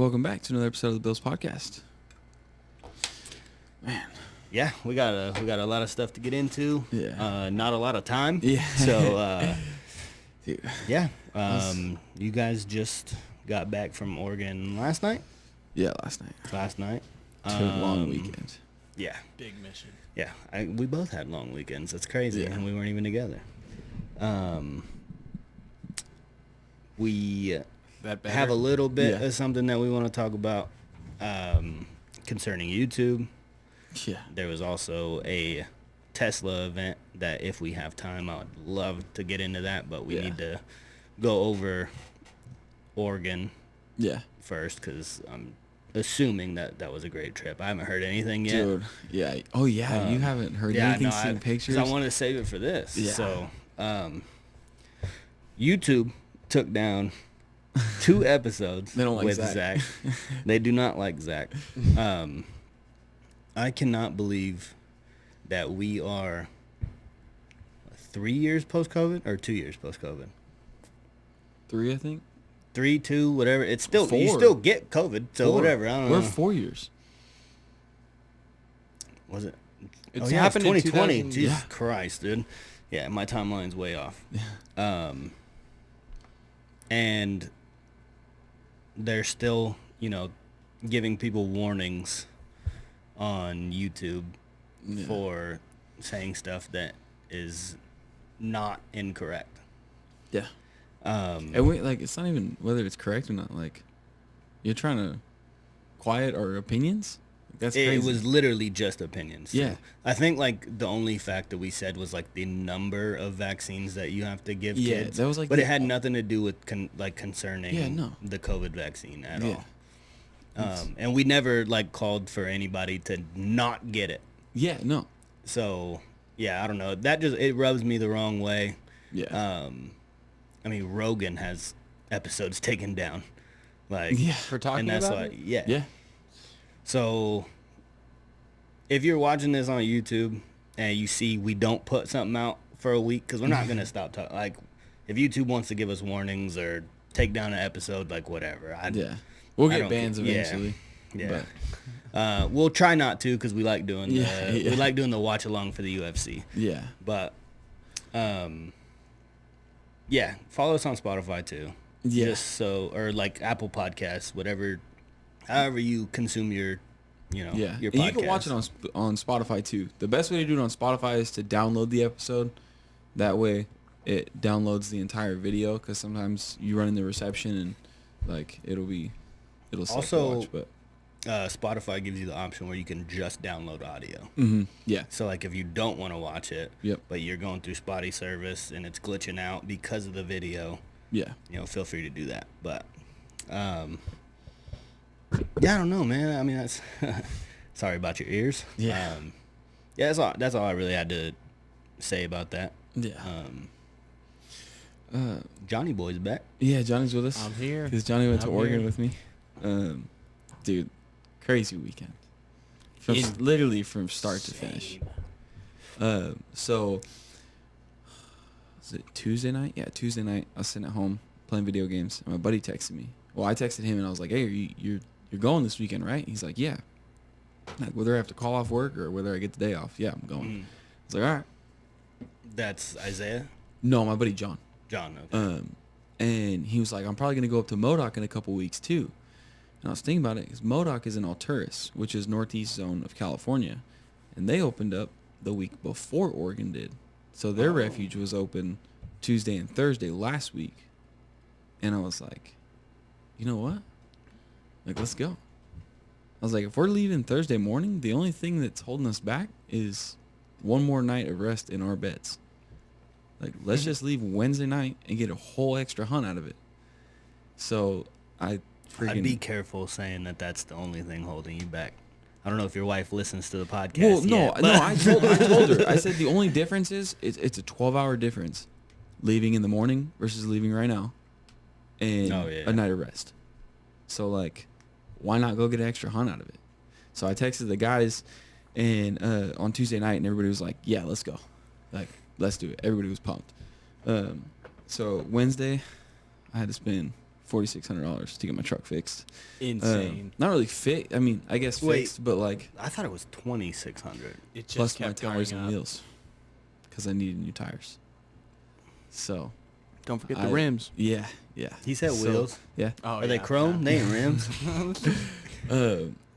Welcome back to another episode of the Bills Podcast. Man. Yeah, we got a lot of stuff to get into. Yeah. Not a lot of time. Yeah. So, Dude. yeah. You guys just got back from Oregon last night? Yeah, last night. Last night. Took a long weekend. Yeah. Big mission. Yeah. We both had long weekends. It's crazy. Yeah. And we weren't even together. We have a little bit of something that we want to talk about concerning YouTube. Yeah. There was also a Tesla event that if we have time, I would love to get into that, but we need to go over Oregon first because I'm assuming that was a great trip. I haven't heard anything yet. Dude, yeah. Oh, yeah, you haven't heard anything, seen pictures? I want to save it for this. Yeah. So, YouTube took down 2 episodes They don't like with Zach. They do not like Zach. I cannot believe that we are 3 years post-COVID or 2 years post-COVID. 3, I think. 3, 2, whatever. It's still 4. You still get COVID, so 4. whatever. I don't know. We're 4 years. Was it? It's It's happened in 2020. 2000. Jesus Yeah. Christ, dude. Yeah, my timeline's way off. And they're still, giving people warnings on YouTube for saying stuff that is not incorrect. Yeah. And wait, it's not even whether it's correct or not. Like, you're trying to quiet our opinions? That's crazy. It was literally just opinions. Yeah. Too. I think, the only fact that we said was, the number of vaccines that you have to give kids. That was, but it had nothing to do with, concerning the COVID vaccine at all. And we never, called for anybody to not get it. Yeah, no. So, yeah, I don't know. That it rubs me the wrong way. Yeah. I mean, Rogan has episodes taken down. For talking about it? Yeah. Yeah. So, if you're watching this on YouTube and you see we don't put something out for a week, because we're not going to stop talking. If YouTube wants to give us warnings or take down an episode, whatever. We'll get bans eventually. Yeah. But, we'll try not to because we like doing we like doing the watch along for the UFC. Yeah. But, yeah, follow us on Spotify too. Yeah. Just or Apple Podcasts, whatever. However you consume your Yeah, your and podcast. you can watch it on Spotify too. The best way to do it on Spotify is to download the episode. That way, it downloads the entire video because sometimes you run into reception and it'll suck to watch. But Spotify gives you the option where you can just download audio. Yeah. So if you don't want to watch it, Yep. but you're going through Spotty service and it's glitching out because of the video, Yeah. Feel free to do that. But yeah, I don't know, man. I mean, that's sorry about your ears. Yeah. Yeah, that's all I really had to say about that. Yeah. Johnny Boy's back. Yeah, Johnny's with us. I'm here. Because Johnny went to I'm Oregon here. with me. Dude, crazy weekend. Literally from start to finish. So, was it Tuesday night? Yeah, Tuesday night. I was sitting at home playing video games, and my buddy texted me. Well, I texted him, and I was like, "Hey, you're going this weekend, right?" He's like, "Yeah." Whether I have to call off work or whether I get the day off, yeah, I'm going. I was like, "All right." That's Isaiah? No, my buddy John. John, okay. And he was like, "I'm probably gonna go up to Modoc in a couple weeks too." And I was thinking about it because Modoc is in Alturas, which is northeast zone of California, and they opened up the week before Oregon did, so their refuge was open Tuesday and Thursday last week. And I was like, you know what? Let's go. I was like, if we're leaving Thursday morning, the only thing that's holding us back is one more night of rest in our beds. Let's just leave Wednesday night and get a whole extra hunt out of it. So I'd be careful saying that that's the only thing holding you back. I don't know if your wife listens to the podcast. Well, yet, no, I told her. I said the only difference is it's a 12-hour difference, leaving in the morning versus leaving right now, and a night of rest. So why not go get an extra hunt out of it? So I texted the guys, and on Tuesday night, and everybody was like, "Yeah, let's go, let's do it." Everybody was pumped. So Wednesday, I had to spend $4,600 to get my truck fixed. Insane. Not really I mean, I guess fixed, but like I thought it was $2,600. It just plus kept my tires going and up. wheels because I needed new tires. So don't forget the rims. Yeah. He said wheels. Yeah. Oh, Are they chrome? They ain't rims.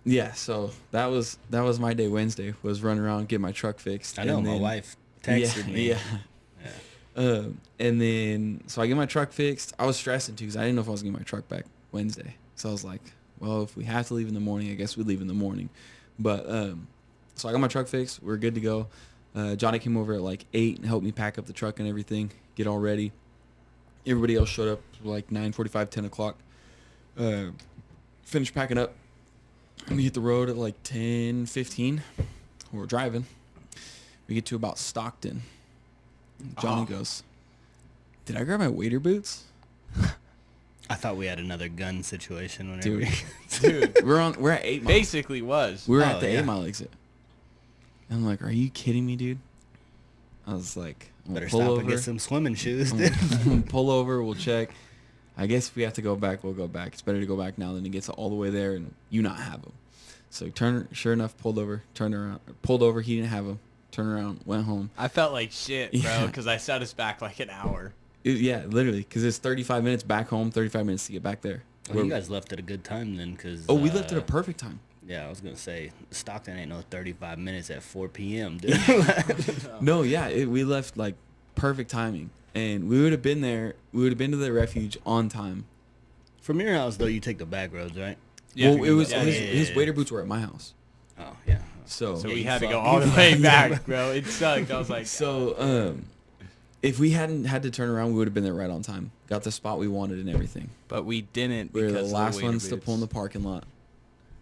Yeah. So that was my day Wednesday, was run around, get my truck fixed. I know, my wife texted me. Yeah. And then, so I get my truck fixed. I was stressing too because I didn't know if I was getting my truck back Wednesday. So I was like, well, if we have to leave in the morning, I guess we leave in the morning. But so I got my truck fixed. We're good to go. Johnny came over at like 8 and helped me pack up the truck and everything, get all ready. Everybody else showed up like 9:45, 10 o'clock. Finished packing up. And we hit the road at like 10:15. We're driving. We get to about Stockton. Johnny goes, did I grab my waiter boots? I thought we had another gun situation whenever Dude, we're at 8 Mile. Basically was. We were at the 8 Mile exit. And I'm like, are you kidding me, dude? I was like, better stop and get some swimming shoes, dude. Pull over, we'll check. I guess if we have to go back, we'll go back. It's better to go back now than to get all the way there and you not have them. So sure enough, pulled over, turned around, pulled over, he didn't have them. Turned around, went home. I felt like shit, bro, because I set us back like an hour. Literally, because it's 35 minutes back home, 35 minutes to get back there. Well, you guys left at a good time then, because... we left at a perfect time. Yeah, I was going to say, Stockton ain't no 35 minutes at 4 p.m., dude. No, we left, like, perfect timing. And we would have been there, we would have been to the refuge on time. From your house, though, you take the back roads, right? Yeah. Well, it was his waiter boots were at my house. Oh, yeah. So we had to go all the way back, bro. It sucked. I was like... So, if we hadn't had to turn around, we would have been there right on time. Got the spot we wanted and everything. But we didn't We were because the last ones to pull in the parking lot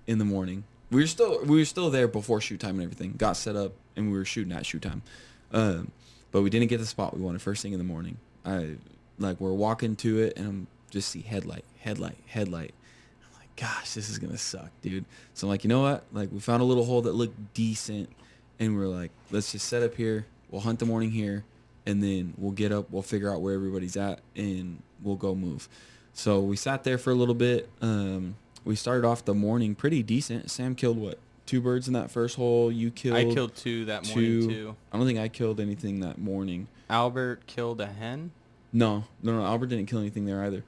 in the morning. We were still there before shoot time and everything. Got set up and we were shooting at shoot time. But we didn't get the spot we wanted first thing in the morning. We're walking to it and I'm just see headlight. I'm like, gosh, this is gonna suck, dude. So I'm like, you know what? Like, we found a little hole that looked decent and we're like, let's just set up here. We'll hunt the morning here and then we'll get up, we'll figure out where everybody's at and we'll go move. So we sat there for a little bit. We started off the morning pretty decent. Sam killed 2 birds in that first hole. You killed... I killed 2 that morning too. I don't think I killed anything that morning. Albert killed a hen? No. Albert didn't kill anything there either.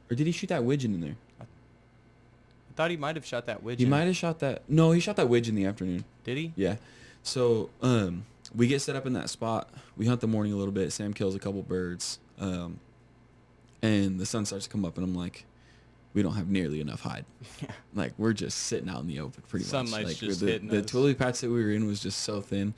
Or did he shoot that widgeon in there? I thought he might have shot that widgeon. He might have shot that... No, he shot that widgeon in the afternoon. Did he? Yeah. So, we get set up in that spot. We hunt the morning a little bit. Sam kills a couple birds. And the sun starts to come up and I'm like, we don't have nearly enough hide. Yeah. Like, we're just sitting out in the open pretty much. Sunlight's Like, just the hitting us. twiddly patch that we were in was just so thin.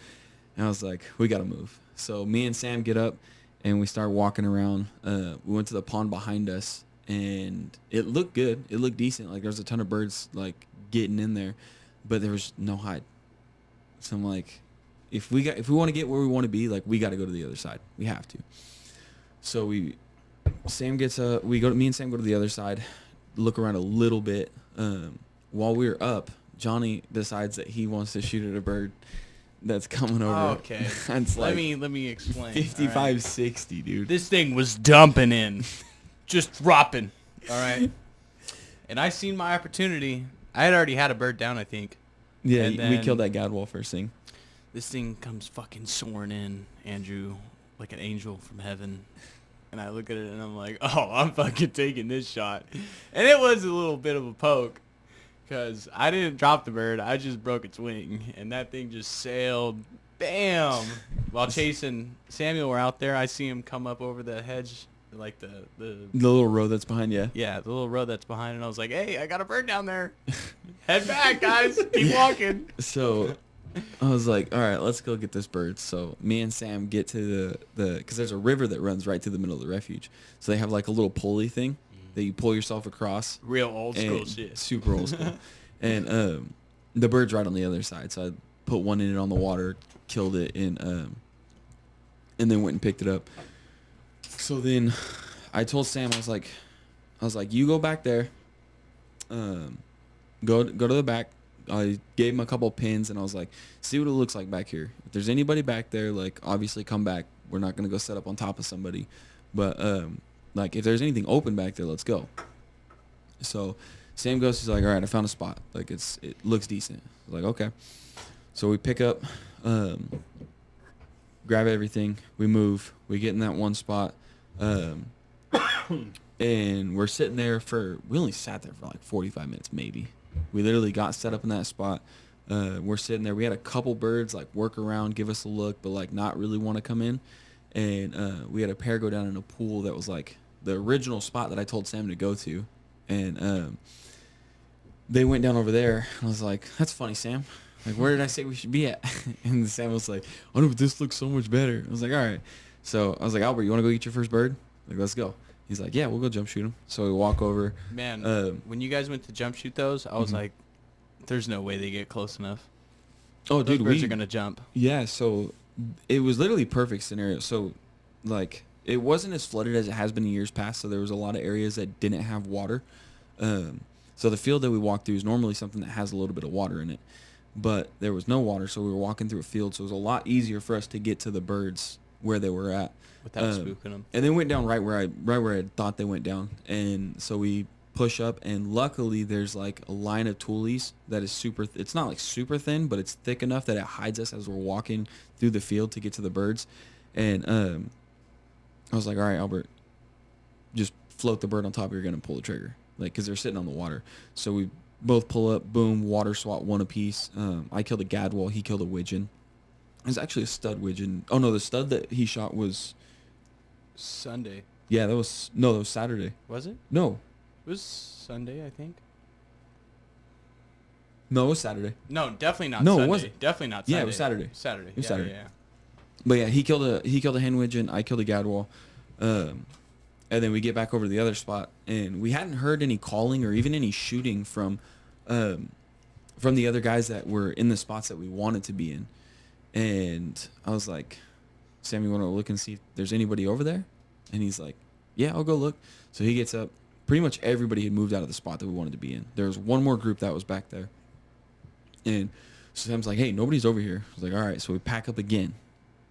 And I was like, we got to move. So me and Sam get up and we start walking around. We went to the pond behind us and it looked good. It looked decent. Like, there was a ton of birds, like, getting in there. But there was no hide. So I'm like, if we want to get where we want to be, like, we got to go to the other side. We have to. So me and Sam go to the other side, look around a little bit. While we were up, Johnny decides that he wants to shoot at a bird that's coming over. Oh, okay. It's like let me explain. 55, right. 60, dude. This thing was dumping in. Just dropping. All right. And I seen my opportunity. I had already had a bird down, I think. Yeah, we killed that gadwall first thing. This thing comes fucking soaring in, Andrew, like an angel from heaven. And I look at it and I'm like, oh, I'm fucking taking this shot. And it was a little bit of a poke because I didn't drop the bird. I just broke its wing. And that thing just sailed, bam. While chasing Samuel, we're out there. I see him come up over the hedge, like the little road that's behind you. Yeah, the little road that's behind. And I was like, hey, I got a bird down there. Head back, guys. Keep walking. So I was like, all right, let's go get this bird. So me and Sam get to because there's a river that runs right through the middle of the refuge. So they have like a little pulley thing that you pull yourself across. Real old school shit. Super old school. And the bird's right on the other side. So I put one in it on the water, killed it, and then went and picked it up. So then I told Sam, I was like, you go back there, go to the back. I gave him a couple pins and I was like, see what it looks like back here. If there's anybody back there, like, obviously come back. We're not going to go set up on top of somebody. But Like, if there's anything open back there, let's go. So Sam goes, he's like, all right, I found a spot. Like, it looks decent. I was like, okay. So we pick up, grab everything, we move, we get in that one spot, and we're sitting there we only sat there for like 45 minutes maybe. We literally got set up in that spot. We're sitting there. We had a couple birds like work around, give us a look, but like not really want to come in. And we had a pair go down in a pool that was like the original spot that I told Sam to go to. And they went down over there. I was like, that's funny, Sam. Like, where did I say we should be at? And Sam was like, oh, no, but this looks so much better. I was like, all right. So I was like, Albert, you want to go get your first bird? Like, let's go. He's like, yeah, we'll go jump shoot him. So we walk over. Man, when you guys went to jump shoot those, I was like, there's no way they get close enough. Oh, those dude, birds are going to jump. Yeah, so it was literally perfect scenario. So, like, it wasn't as flooded as it has been in years past, so there was a lot of areas that didn't have water. So the field that we walked through is normally something that has a little bit of water in it. But there was no water, so we were walking through a field, so it was a lot easier for us to get to the birds where they were at. Without spooking them. And they went down right where I thought they went down. And so we push up, and luckily there's like a line of tules that is super, it's not like super thin, but it's thick enough that it hides us as we're walking through the field to get to the birds. And I was like, all right, Albert, just float the bird on top of your gun and pull the trigger. Like, because they're sitting on the water. So we both pull up, boom, water swat one apiece. I killed a gadwall, he killed a widgeon. It was actually a stud widgeon. Oh no, the stud that he shot was Sunday. Yeah, that was Saturday. Was it? No. It was Sunday, I think. No, it was Saturday. No, definitely not No, Sunday. it wasn't. Definitely not Sunday. Yeah, it was Saturday. Saturday. It was yeah, Saturday. Yeah. But yeah, he killed a hen widgeon, I killed a gadwall. And then we get back over to the other spot, and we hadn't heard any calling or even any shooting from the other guys that were in the spots that we wanted to be in. And I was like, Sam, you want to look and see if there's anybody over there? And he's like, yeah, I'll go look. So he gets up. Pretty much everybody had moved out of the spot that we wanted to be in. There was one more group that was back there. And so Sam's like, hey, nobody's over here. I was like, all right. So we pack up again.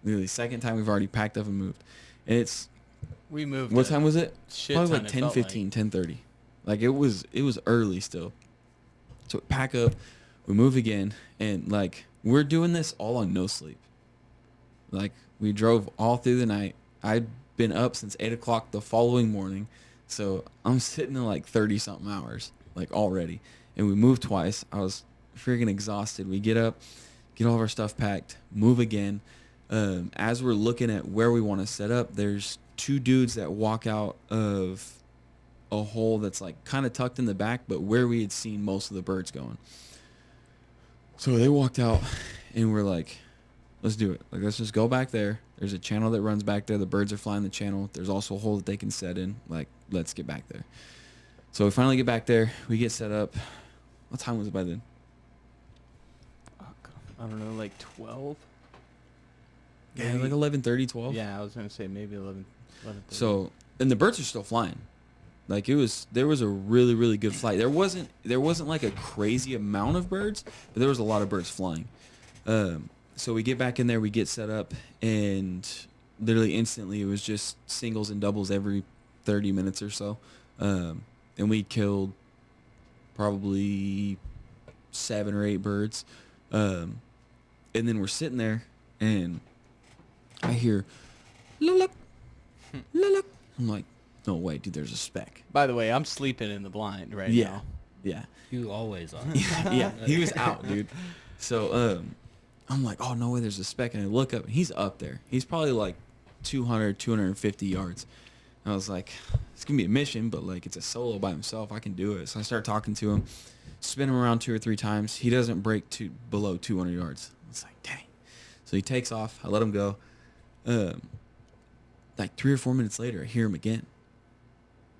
Literally, second time we've already packed up and moved. And we moved. What time was it? Probably like 10:15, 10:30. Like it was early still. So we pack up, we move again, and like we're doing this all on no sleep. Like we drove all through the night. I'd been up since 8 o'clock the following morning. So I'm sitting in like 30 something hours, like already. And we moved twice. I was freaking exhausted. We get up, get all of our stuff packed, move again. As we're looking at where we want to set up, there's two dudes that walk out of a hole that's like kind of tucked in the back, but where we had seen most of the birds going. So they walked out, and we're like, let's do it. Like, let's just go back there. There's a channel that runs back there. The birds are flying the channel. There's also a hole that they can set in. Like, let's get back there. So we finally get back there. We get set up. What time was it by then? I don't know, like 12? Yeah, like 11:30, 12. Yeah, I was going to say maybe 11:30. So, and the birds are still flying. Like there was a really, really good flight. There wasn't like a crazy amount of birds, but there was a lot of birds flying. So we get back in there, we get set up, and literally instantly it was just singles and doubles every 30 minutes or so. And we killed probably 7 or 8 birds. And then we're sitting there, and I hear, look. I'm like, no way, dude, there's a speck. By the way, I'm sleeping in the blind right now. Yeah. You always are. Yeah, he was out, dude. So I'm like, oh, no way, there's a speck. And I look up, and he's up there. He's probably like 200, 250 yards. And I was like, it's going to be a mission, but like it's a solo by himself. I can do it. So I start talking to him, spin him around 2 or 3 times. He doesn't break below 200 yards. It's like, dang. So he takes off. I let him go. Like 3 or 4 minutes later, I hear him again.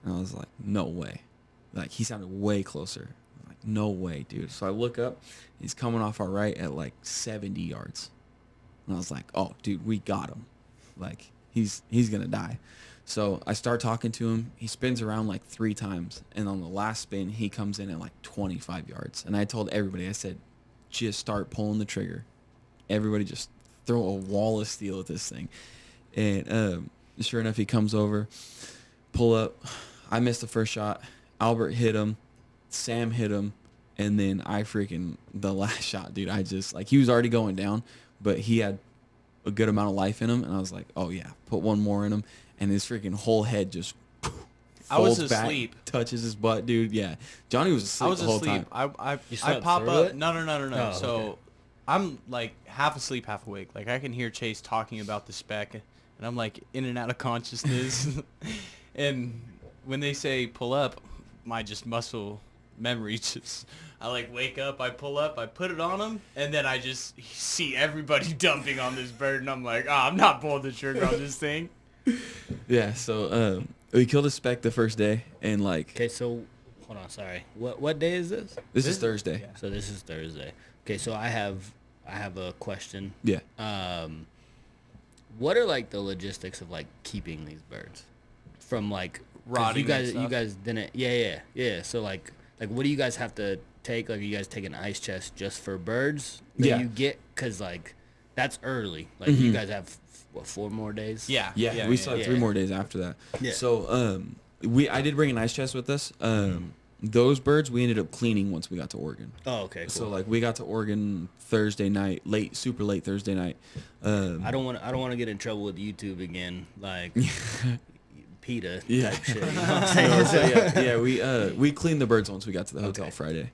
And I was like, no way. Like, he sounded way closer. I'm like, no way, dude. So I look up. He's coming off our right at like 70 yards. And I was like, oh, dude, we got him. Like, he's going to die. So I start talking to him. He spins around like 3 times. And on the last spin, he comes in at like 25 yards. And I told everybody, I said, just start pulling the trigger. Everybody just throw a wall of steel at this thing. And sure enough, he comes over, pull up. I missed the first shot. Albert hit him. Sam hit him. And then the last shot, dude, he was already going down, but he had a good amount of life in him. And I was like, oh, yeah, put one more in him. And his freaking whole head just I was asleep. Touches his butt, dude. Yeah. Johnny was asleep the whole time. I pop up. No. Oh, So okay. I'm like half asleep, half awake. Like I can hear Chase talking about the spec, and I'm like in and out of consciousness. And when they say pull up, my just muscle memory I like wake up, I pull up, I put it on him, and then I just see everybody dumping on this bird, and I'm like, I'm not pulling the trigger on this thing. Yeah, so we killed a spec the first day, and like... Okay, so, hold on, sorry. What day is this? This is Thursday. Yeah. So this is Thursday. Okay, so I have a question. Yeah. What are, like, the logistics of, like, keeping these birds? From, like... Rotting you guys didn't... Yeah. So, like, what do you guys have to take? Like, you guys take an ice chest just for birds that you get? Because, like, that's early. Like, you guys have... What, 4 more days? Yeah, we still have 3 more days after that. Yeah. So I did bring an ice chest with us. Those birds we ended up cleaning once we got to Oregon. Oh, okay, cool. So like we got to Oregon Thursday night, super late Thursday night. I don't want to get in trouble with YouTube again, like PETA type shit. You know what I'm saying? We cleaned the birds once we got to the hotel Friday.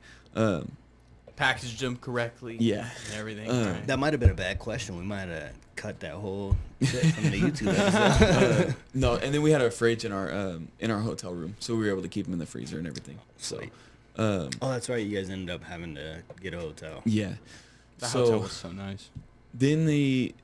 Packaged them correctly. Yeah. And everything. Right. That might have been a bad question. We might have cut that whole shit from the YouTube episode. No, and then we had our fridge in our hotel room, so we were able to keep them in the freezer and everything. So, that's right. You guys ended up having to get a hotel. Yeah. The hotel was so nice. Then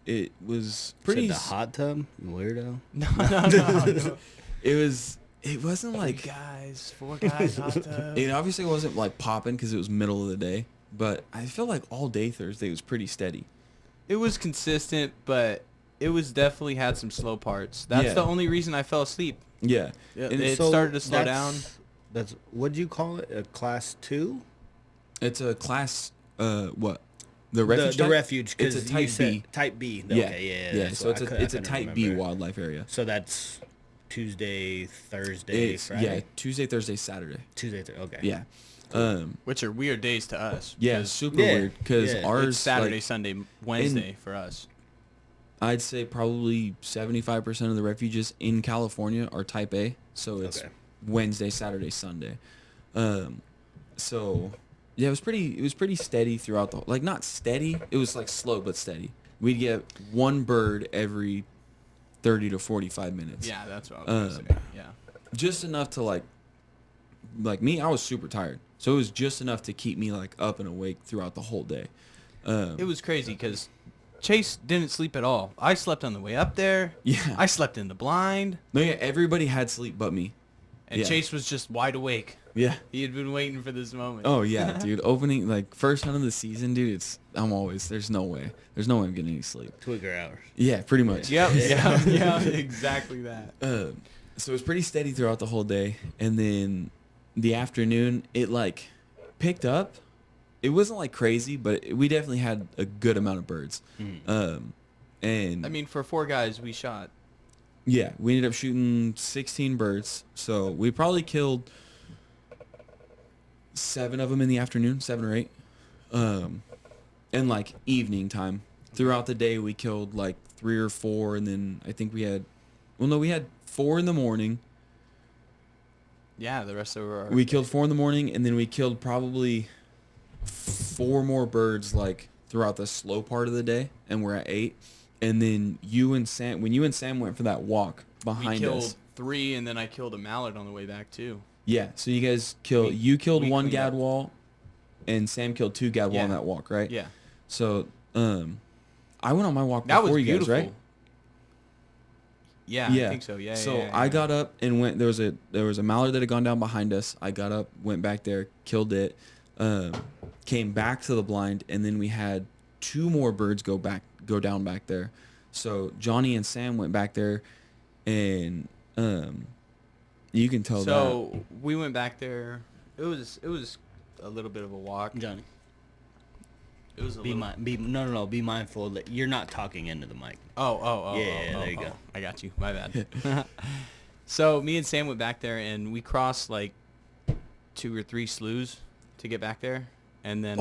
it was pretty. The hot tub, you weirdo. No. It wasn't like 4 guys hot tub. It obviously wasn't like popping because it was middle of the day, but I feel like all day Thursday was pretty steady. It was consistent, but it was definitely had some slow parts. That's the only reason I fell asleep. Yeah. And it started to slow down. That's what do you call it? A class 2? It's a class what? The refuge. The refuge. It's a type B. Type B. Yeah. Okay, yeah. So it's a type B wildlife area. So that's Tuesday, Thursday, Friday. Yeah, Tuesday, Thursday, Saturday. Okay. Yeah. Which are weird days to us. Yeah, super weird because ours it's Saturday, Sunday, Wednesday for us. I'd say probably 75% of the refuges in California are type A, so it's Wednesday, Saturday, Sunday. So yeah, it was pretty steady throughout not steady. It was like slow but steady. We'd get one bird every 30 to 45 minutes. Yeah, that's what I was going to say. Yeah. Just enough to like me, I was super tired. So it was just enough to keep me like up and awake throughout the whole day. It was crazy because Chase didn't sleep at all. I slept on the way up there. Yeah. I slept in the blind. No, yeah, everybody had sleep but me. And Chase was just wide awake. Yeah. He had been waiting for this moment. Oh, yeah, dude. Opening, like, first hunt of the season, dude, there's no way. There's no way I'm getting any sleep. Twigger hours. Yeah, pretty much. Yep, yeah, exactly that. So it was pretty steady throughout the whole day. And then the afternoon, it, like, picked up. It wasn't, like, crazy, but we definitely had a good amount of birds. And I mean, for 4 guys, we shot. Yeah, we ended up shooting 16 birds. So we probably killed 7 of them in the afternoon, 7 or 8. And like evening time. Throughout the day, we killed like 3 or 4, and then I think we had 4 in the morning. Yeah, the rest of our... We killed 4 in the morning, and then we killed probably 4 more birds like throughout the slow part of the day, and we're at 8. And then when you and Sam went for that walk behind us. We killed 3, and then I killed a mallard on the way back too. Yeah, so you guys killed... You killed 1 gadwall, and Sam killed 2 gadwall on that walk, right? Yeah. So, I went on my walk before you guys, right? Yeah, I think so. Yeah. So I got up and went. There was a mallard that had gone down behind us. I got up, went back there, killed it, came back to the blind, and then we had 2 more birds go down back there. So Johnny and Sam went back there, and you can tell that. So we went back there. It was a little bit of a walk, Johnny. It was be mindful that you're not talking into the mic. Oh. Yeah, there you go. I got you. My bad. So me and Sam went back there, and we crossed like 2 or 3 sloughs to get back there, and then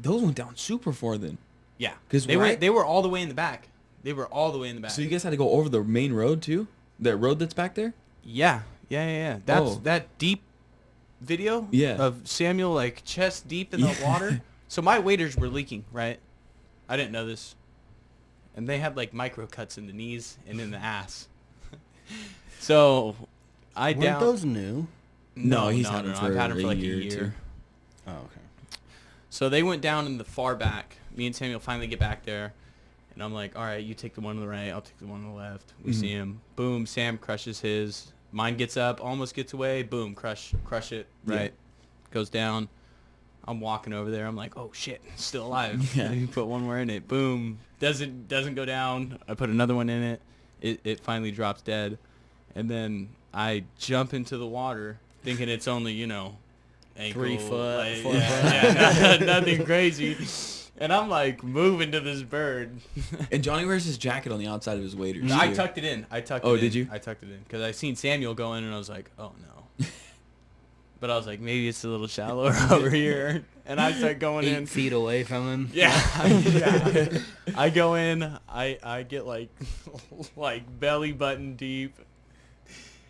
those went down super far then. Yeah, because they were all the way in the back. They were all the way in the back. So you guys had to go over the main road too? That road that's back there? Yeah. That's that deep video of Samuel like chest deep in the water. So my waders were leaking, right? I didn't know this. And they had like micro cuts in the knees and in the ass. So Weren't those new? No, I've had them for like a year. Oh, okay. So they went down in the far back. Me and Samuel finally get back there. And I'm like, all right, you take the one on the right. I'll take the one on the left. We see him. Boom. Sam crushes his. Mine gets up, almost gets away. Boom. Crush it. Right. Yeah. Goes down. I'm walking over there. I'm like, oh, shit. Still alive. Yeah. You put one more in it. Boom. Doesn't go down. I put another one in it. It finally drops dead. And then I jump into the water thinking it's only, ankle. 3 foot. Like, 4 foot. Nothing crazy. And I'm like moving to this bird. And Johnny wears his jacket on the outside of his waders. I tucked it in. Oh, did you? I tucked it in because I seen Samuel go in and I was like, oh no. But I was like, maybe it's a little shallower over here. And I start going 8 feet away from him. Yeah. I go in. I get like belly button deep.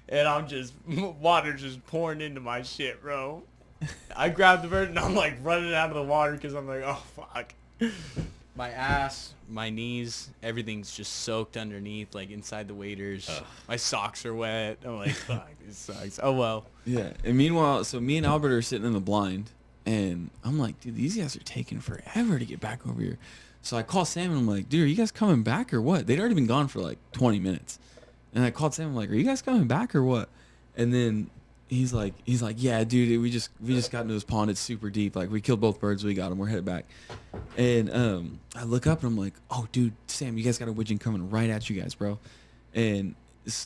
And I'm just, water just pouring into my shit, bro. I grab the bird and I'm like running out of the water because I'm like, oh, fuck. My ass, my knees, everything's just soaked underneath, like inside the waders. My socks are wet. I'm like, fuck, this sucks. Oh, well. Yeah. And meanwhile, so me and Albert are sitting in the blind. And I'm like, dude, these guys are taking forever to get back over here. So I call Sam and I'm like, dude, are you guys coming back or what? They'd already been gone for like 20 minutes. And I called Sam. I'm like, are you guys coming back or what? And then he's like, yeah, dude, we just got into this pond. It's super deep. Like, we killed both birds. We got them. We're headed back. And I look up and I'm like, oh, dude, Sam, you guys got a widgeon coming right at you guys, bro. And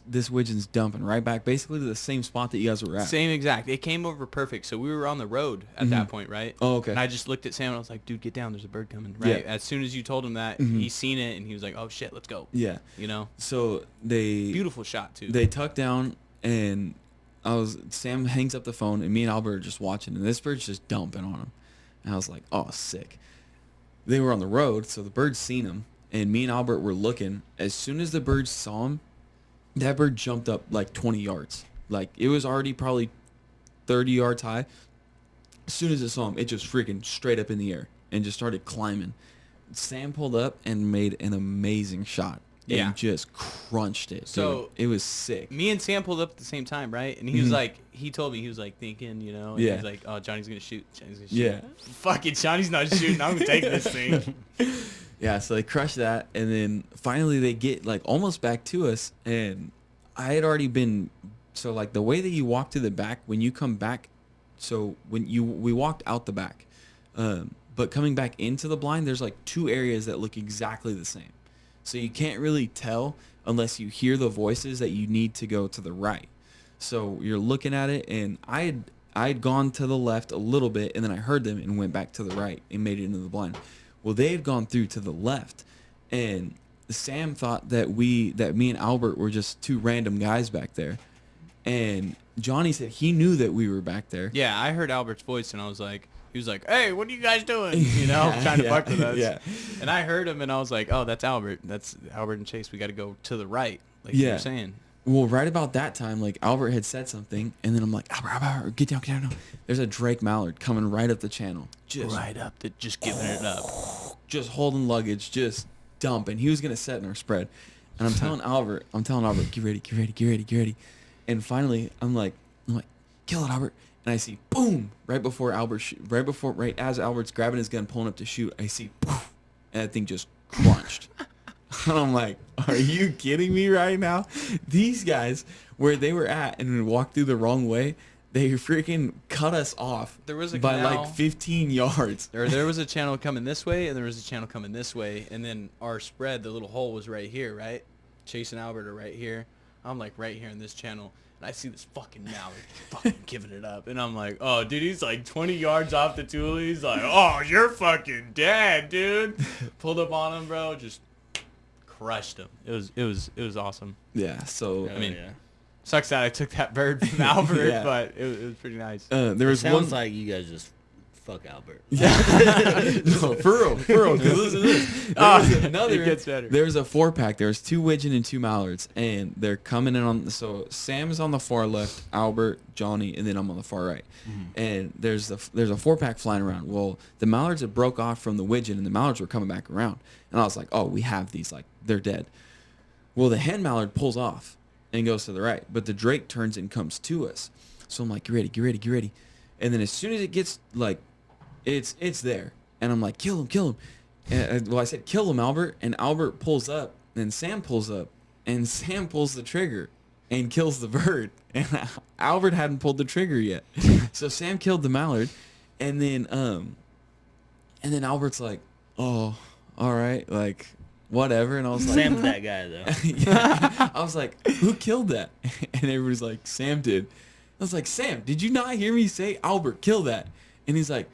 this widgeon's dumping right back, basically to the same spot that you guys were at. Same exact. It came over perfect. So we were on the road at that point, right? Oh, okay. And I just looked at Sam and I was like, dude, get down. There's a bird coming. Right. Yeah. As soon as you told him that, he seen it and he was like, oh shit, let's go. Yeah. So beautiful shot too. They tucked down and Sam hangs up the phone and me and Albert are just watching and this bird's just dumping on him. And I was like, oh, sick. They were on the road, so the bird seen him and me and Albert were looking. As soon as the bird saw him, that bird jumped up like 20 yards. Like, it was already probably 30 yards high. As soon as it saw him, it just freaking straight up in the air and just started climbing. Sam pulled up and made an amazing shot. Yeah. And just crunched it. So dude. It was sick. Me and Sam pulled up at the same time, right? And he was like, he told me, he was like thinking, and he was like, oh, Johnny's going to shoot. Yeah. Fuck it, Johnny's not shooting. I'm going to take this thing. Yeah, so they crushed that, and then finally they get like almost back to us, and I had already been, so like the way that you walk to the back, when you come back, so we walked out the back, but coming back into the blind, there's like 2 areas that look exactly the same. So you can't really tell unless you hear the voices that you need to go to the right. So you're looking at it, and I had gone to the left a little bit, and then I heard them and went back to the right and made it into the blind. Well, they had gone through to the left, and Sam thought that me and Albert were just 2 random guys back there. And Johnny said he knew that we were back there. Yeah, I heard Albert's voice, and he was like, hey, what are you guys doing? Trying to fuck with us. Yeah. And I heard him, and I was like, oh, that's Albert. That's Albert and Chase. We got to go to the right, like you were saying. Well, right about that time, like, Albert had said something, and then I'm like, Albert, get down. There's a Drake Mallard coming right up the channel. Just giving it up. Just holding luggage, just dumping. He was going to set in our spread. And I'm telling Albert, get ready. And finally, I'm like, kill it, Albert. And I see, boom, right as Albert's grabbing his gun, pulling up to shoot, I see, poof, and that thing just crunched. And I'm like, are you kidding me right now? These guys, where they were at and we walked through the wrong way, they freaking cut us off by like 15 yards. There was a channel coming this way, and there was a channel coming this way, and then our spread, the little hole was right here, right? Chase and Albert are right here. I'm like right here in this channel, and I see this fucking mallard fucking giving it up, and I'm like, oh, dude, he's like 20 yards off the tool. He's like, oh, you're fucking dead, dude. Pulled up on him, bro, just crushed him. It was awesome. Yeah. So Sucks that I took that bird from Albert, but it was pretty nice. Sounds like you guys just fuck Albert. Yeah. No, for real. Listen to this. It gets better. There's a 4-pack. There's 2 widgeon and 2 mallards, and they're coming in on. So Sam's on the far left, Albert, Johnny, and then I'm on the far right. Mm-hmm. And there's a 4-pack flying around. Well, the mallards had broke off from the widgeon, and the mallards were coming back around. And I was like, oh, we have these. Like, they're dead. Well, the hen mallard pulls off and goes to the right, but the drake turns and comes to us. So I'm like, get ready. And then as soon as it gets like, it's there, and I'm like, kill him. And, well, I said, kill him, Albert. And Albert pulls up, and Sam pulls up, and Sam pulls the trigger and kills the bird. And Albert hadn't pulled the trigger yet. So Sam killed the mallard, and then Albert's like, oh, all right, like, whatever. And I was like, Sam's that guy, though. Yeah. I was like, who killed that? And everybody's like, Sam did. I was like, Sam, did you not hear me say Albert kill that? And he's like,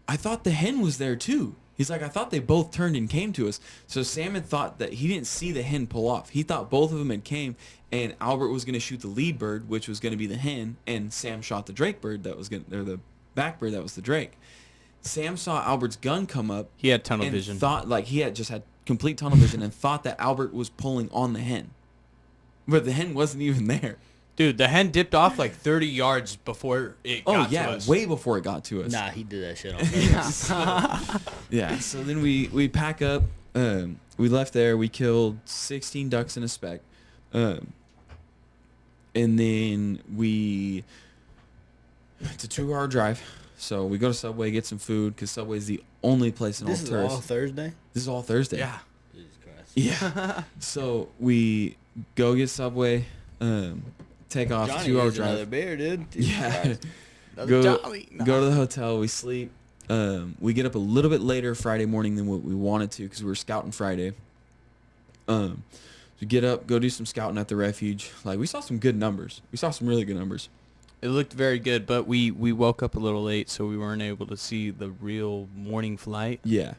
I thought the hen was there too. He's like, I thought they both turned and came to us. So Sam had thought that he didn't see the hen pull off. He thought both of them had came, and Albert was going to shoot the lead bird, which was going to be the hen, and Sam shot the drake bird that was going to, or the back bird that was the drake. Sam saw Albert's gun come up. He had tunnel vision. Thought like he had just had complete tunnel vision and thought that Albert was pulling on the hen, but the hen wasn't even there. Dude, the hen dipped off like 30 yards before it got to us. Way before it got to us. Nah, he did that shit on purpose. Yeah, so then we pack up. We left there. We killed 16 ducks in a speck. And then it's a 2-hour drive. So we go to Subway, get some food, because Subway is the only place in all This is all Thursday? This is all Thursday. Yeah. Jesus Christ. Yeah. So we go get Subway. Take off, Johnny 2-hour needs drive. Another beer, dude. Yeah. Go to the hotel. We sleep. We get up a little bit later Friday morning than what we wanted to because we were scouting Friday. We get up, go do some scouting at the refuge. Like, we saw some good numbers. We saw some really good numbers. It looked very good, but we woke up a little late, so we weren't able to see the real morning flight. Yeah.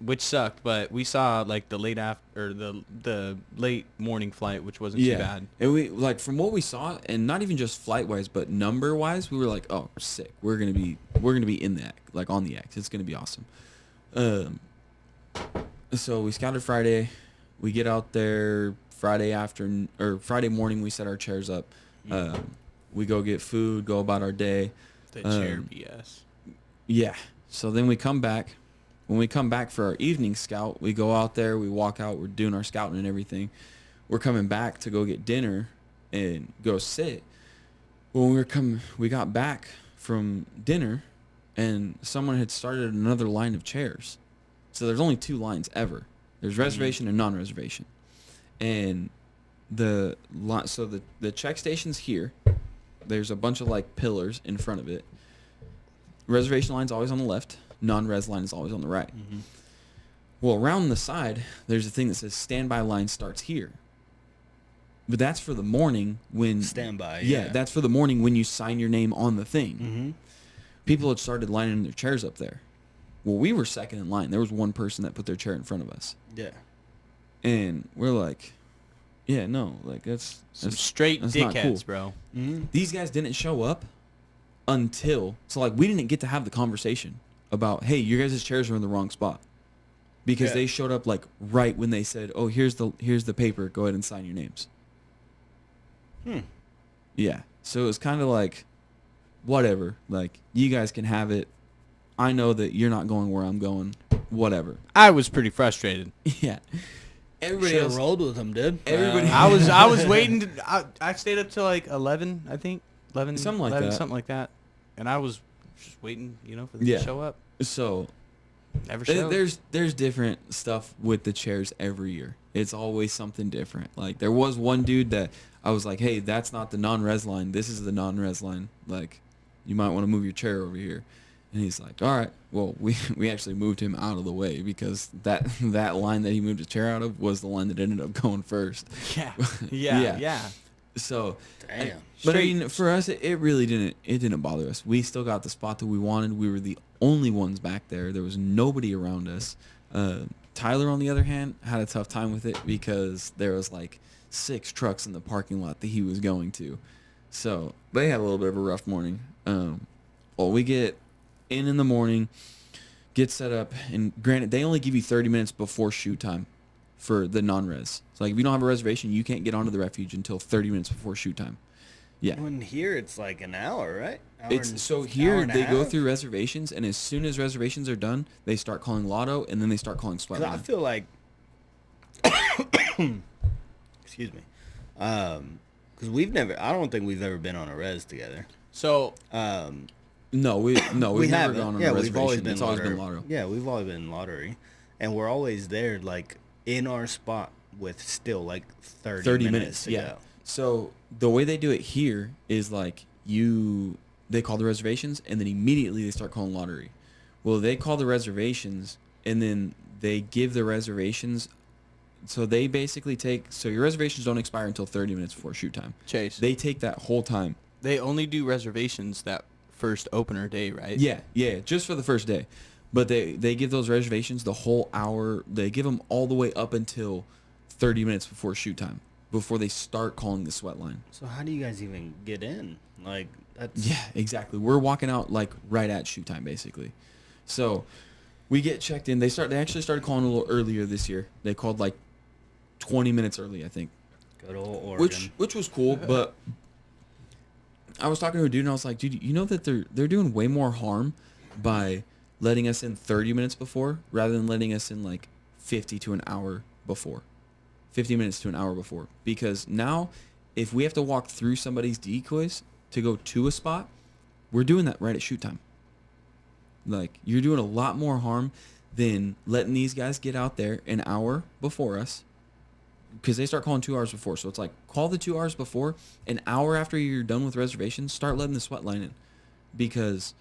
Which sucked, but we saw like the late late morning flight, which wasn't too bad. And we like from what we saw, and not even just flight wise, but number wise, we were like, oh, we're sick. We're gonna be in the X, like on the X. It's gonna be awesome. So we scouted Friday. We get out there Friday morning. We set our chairs up. We go get food, go about our day. The chair BS. Yeah. So then we come back. When we come back for our evening scout, we go out there, we walk out, we're doing our scouting and everything. We're coming back to go get dinner and go sit. When we got back from dinner, and someone had started another line of chairs. So there's only 2 lines ever. There's reservation and non-reservation. And the check station's here. There's a bunch of like pillars in front of it. Reservation line's always on the left. Non-res line is always on the right. Mm-hmm. Well, around the side, there's a thing that says standby line starts here. But that's for the morning when... Standby, yeah. That's for the morning when you sign your name on the thing. Mm-hmm. People had started lining their chairs up there. Well, we were second in line. There was one person that put their chair in front of us. Yeah. And we're like, yeah, no, like that's straight dickheads, cool. bro. Mm-hmm. These guys didn't show up until... So, like, we didn't get to have the conversation about, hey, your guys' chairs are in the wrong spot, because they showed up like right when they said, oh, here's the paper, go ahead and sign your names. Yeah, so it was kind of like, whatever, like, you guys can have it. I know that you're not going where I'm going, whatever. I was pretty frustrated. Yeah, everybody else rolled with them, dude. Everybody, I was waiting I stayed up till like 11, I think 11, something like that, and I was just waiting, for them to show up. So never showed. There's different stuff with the chairs every year. It's always something different. Like, there was one dude that I was like, hey, that's not the non-res line. This is the non-res line. Like, you might want to move your chair over here. And he's like, all right. Well, we actually moved him out of the way, because that line that he moved his chair out of was the line that ended up going first. Yeah. So, damn. But I mean, for us, it really didn't bother us. We still got the spot that we wanted. We were the only ones back there. There was nobody around us. Tyler, on the other hand, had a tough time with it, because there was like 6 trucks in the parking lot that he was going to. So they had a little bit of a rough morning. Well, we get in the morning, get set up, and granted, they only give you 30 minutes before shoot time for the non-res. So like if you don't have a reservation, you can't get onto the refuge until 30 minutes before shoot time. Yeah. When here it's like an hour, right? Here they go through reservations, and as soon as reservations are done, they start calling lotto, and then they start calling sweat line. I feel like, excuse me, because I don't think we've ever been on a res together. So, no, we've never gone on a reservation. We've always been it's always been lotto. Yeah, we've always been lottery, and we're always there, like in our spot with still like 30 minutes to go. So the way they do it here is like they call the reservations, and then immediately they start calling lottery. Well, they call the reservations, and then they give the reservations. So they basically your reservations don't expire until 30 minutes before shoot time. Chase. They take that whole time. They only do reservations that first opener day, right? Yeah, just for the first day. But they give those reservations the whole hour. They give them all the way up until 30 minutes before shoot time, before they start calling the sweat line. So how do you guys even get in? Like, that's... Yeah, exactly. We're walking out like right at shoot time, basically. So we get checked in. They actually started calling a little earlier this year. They called like 20 minutes early, I think. Good old Oregon. Which was cool, but I was talking to a dude, and I was like, dude, you know that they're doing way more harm by letting us in 30 minutes before rather than letting us in like 50 to an hour before. 50 minutes to an hour before. Because now, if we have to walk through somebody's decoys to go to a spot, we're doing that right at shoot time. Like, you're doing a lot more harm than letting these guys get out there an hour before us, because they start calling 2 hours before. So it's like, call the 2 hours before, an hour after you're done with reservations, start letting the sweat line in. Because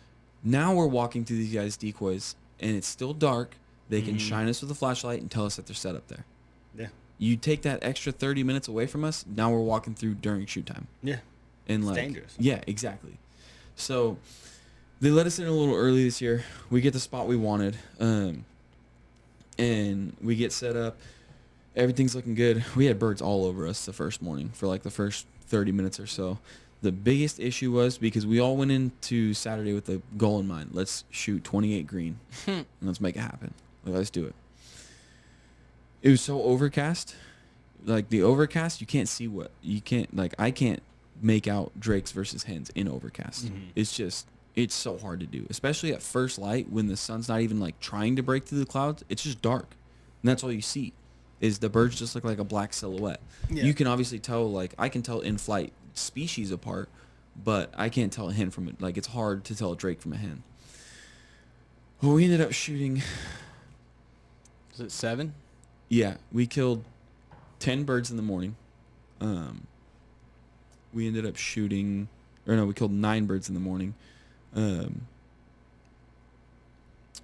now we're walking through these guys' decoys, and it's still dark. They can shine us with a flashlight and tell us that they're set up there. Yeah. You take that extra 30 minutes away from us, now we're walking through during shoot time. Yeah. And it's like, dangerous. Yeah, exactly. So they let us in a little early this year. We get the spot we wanted. And we get set up. Everything's looking good. We had birds all over us the first morning for like the first 30 minutes or so. The biggest issue was because we all went into Saturday with the goal in mind. Let's shoot 28 green. And let's make it happen. Let's do it. It was so overcast. Like the overcast, I can't make out drakes versus hens in overcast. It's so hard to do, especially at first light when the sun's not even like trying to break through the clouds. It's just dark. And that's all you see is the birds just look like a black silhouette. Yeah. You can obviously tell, like I can tell in flight species apart, but I can't tell a hen from it. Like it's hard to tell a drake from a hen. Well, we ended up shooting. Was it 7? Yeah, we killed 10 birds in the morning. We ended up shooting, we killed 9 birds in the morning.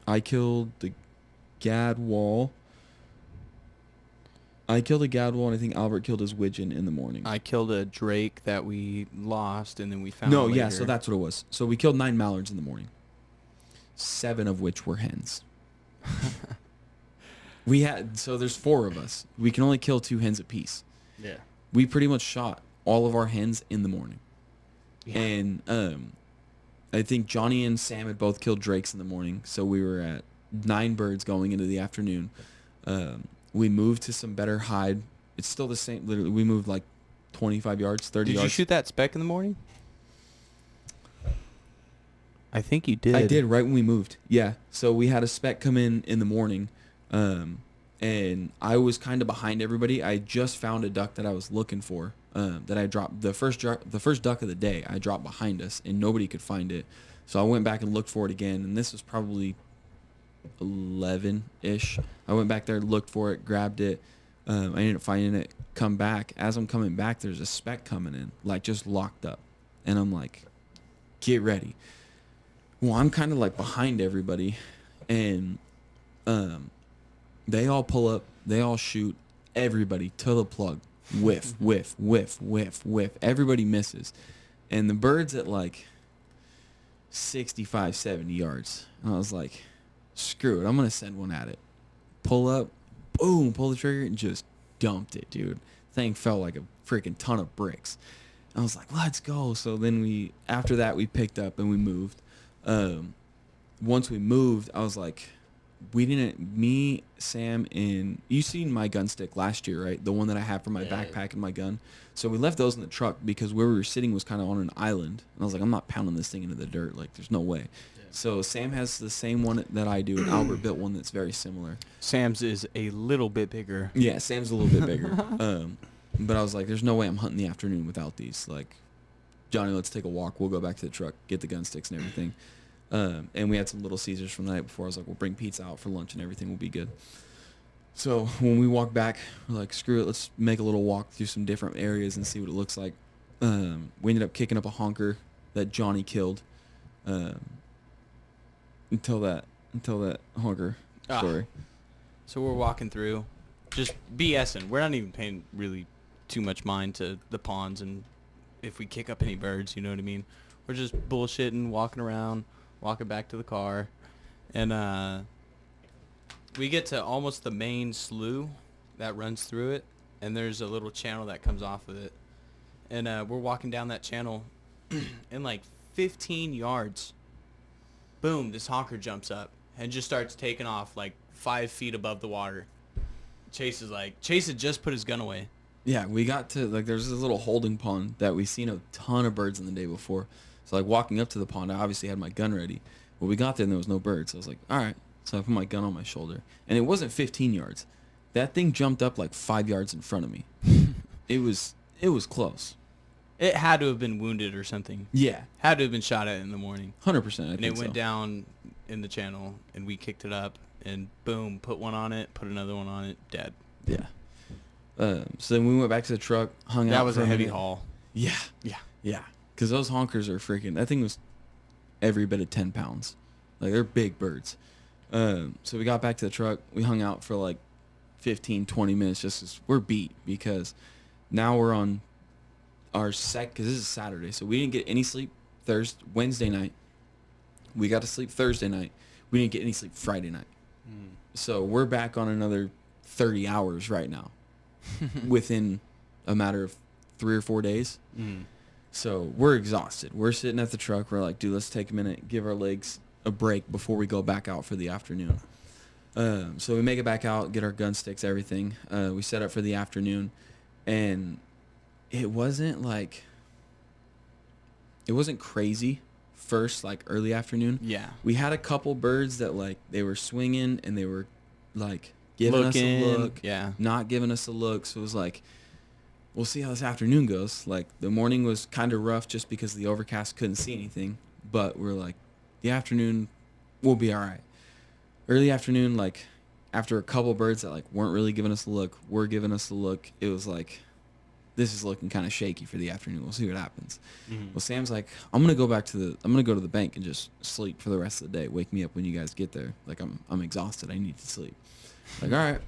I killed the gadwall. And I think Albert killed his widgeon in the morning. I killed a drake that we lost, and then we found No, later. yeah, so that's what it was. So we killed 9 mallards in the morning, 7 of which were hens. So there's 4 of us. We can only kill 2 hens apiece. Yeah. We pretty much shot all of our hens in the morning. Yeah. And I think Johnny and Sam had both killed drakes in the morning, so we were at 9 birds going into the afternoon. We moved to some better hide. It's still the same. Literally, we moved like 25 yards, 30 yards. Did you shoot that speck in the morning? I think you did. I did right when we moved. Yeah. So we had a speck come in the morning, and I was kind of behind everybody. I just found a duck that I was looking for. That I dropped the first duck of the day. I dropped behind us, and nobody could find it. So I went back and looked for it again, and this was probably 11-ish. I went back there, looked for it, grabbed it. I ended up finding it. Come back. As I'm coming back, there's a speck coming in, like just locked up, and I'm like, get ready. Well, I'm kind of like behind everybody, and they all pull up, they all shoot, everybody to the plug. Whiff, whiff, whiff, whiff, whiff. Everybody misses. And the bird's at like 65, 70 yards. And I was like, screw it. I'm going to send one at it. Pull up, boom, pull the trigger, and just dumped it, dude. Thing fell like a freaking ton of bricks. I was like, let's go. So then after that, we picked up and we moved. Once we moved, I was like, me, Sam, and you seen my gun stick last year, right? The one that I had for my backpack and my gun. So we left those in the truck because where we were sitting was kind of on an island. And I was like, I'm not pounding this thing into the dirt. Like, there's no way. Yeah. So Sam has the same one that I do, and Albert built one that's very similar. Sam's is a little bit bigger. Yeah, Sam's a little bit bigger. But I was like, there's no way I'm hunting the afternoon without these. Like, Johnny, let's take a walk. We'll go back to the truck, get the gun sticks and everything. And we had some Little Caesars from the night before. I was like, we'll bring pizza out for lunch and everything will be good. So when we walk back, we're like, screw it. Let's make a little walk through some different areas and see what it looks like. We ended up kicking up a honker that Johnny killed until that honker story. So we're walking through, just BSing. We're not even paying really too much mind to the ponds and if we kick up any birds, you know what I mean? We're just bullshitting, walking around, walking back to the car. And we get to almost the main slough that runs through it, and there's a little channel that comes off of it. And we're walking down that channel, and like 15 yards, boom, this honker jumps up and just starts taking off like 5 feet above the water. Chase had just put his gun away. Yeah, we got to, like, there's this little holding pond that we seen a ton of birds in the day before. So, like, walking up to the pond, I obviously had my gun ready. Well, we got there and there was no birds. So I was like, all right. So I put my gun on my shoulder. And it wasn't 15 yards. That thing jumped up like 5 yards in front of me. It was close. It had to have been wounded or something. Yeah. Had to have been shot at in the morning. 100%, And it went down in the channel, and we kicked it up, and boom, put one on it, put another one on it, dead. Yeah. So then we went back to the truck, hung out. That was a heavy haul. Yeah. Yeah. Yeah. Because those honkers are freaking, that thing was every bit of 10 pounds. Like, they're big birds. So we got back to the truck. We hung out for like 15, 20 minutes just as we're beat because now we're on our because this is Saturday. So we didn't get any sleep Wednesday night. We got to sleep Thursday night. We didn't get any sleep Friday night. So we're back on another 30 hours right now within a matter of 3 or 4 days. So we're exhausted. We're sitting at the truck. We're like, dude, let's take a minute, give our legs a break before we go back out for the afternoon. So we make it back out, get our gun sticks, everything. We set up for the afternoon, and it wasn't crazy first, like early afternoon. Yeah. We had a couple birds that like they were swinging and they were like giving us a look, not giving us a look. So it was like, we'll see how this afternoon goes. Like the morning was kind of rough just because the overcast couldn't see anything, but we're like, the afternoon will be all right. Early afternoon, like after a couple birds that like weren't really giving us a look, were giving us a look, it was like, this is looking kind of shaky for the afternoon. We'll see what happens. Well, Sam's like, I'm gonna go to the bank and just sleep for the rest of the day. Wake me up when you guys get there. Like I'm exhausted. I need to sleep. Like, all right.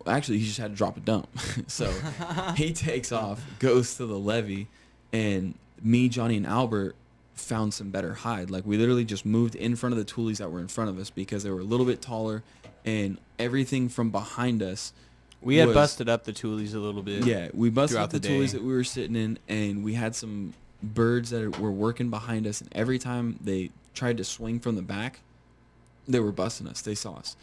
Well, actually, he just had to drop a dump. So he takes off, goes to the levee, and me, Johnny, and Albert found some better hide. Like we literally just moved in front of the tulies that were in front of us because they were a little bit taller, and everything from behind us. We had busted up the tulies a little bit. Yeah, we busted up the tulies that we were sitting in, and we had some birds that were working behind us, and every time they tried to swing from the back, they were busting us. They saw us.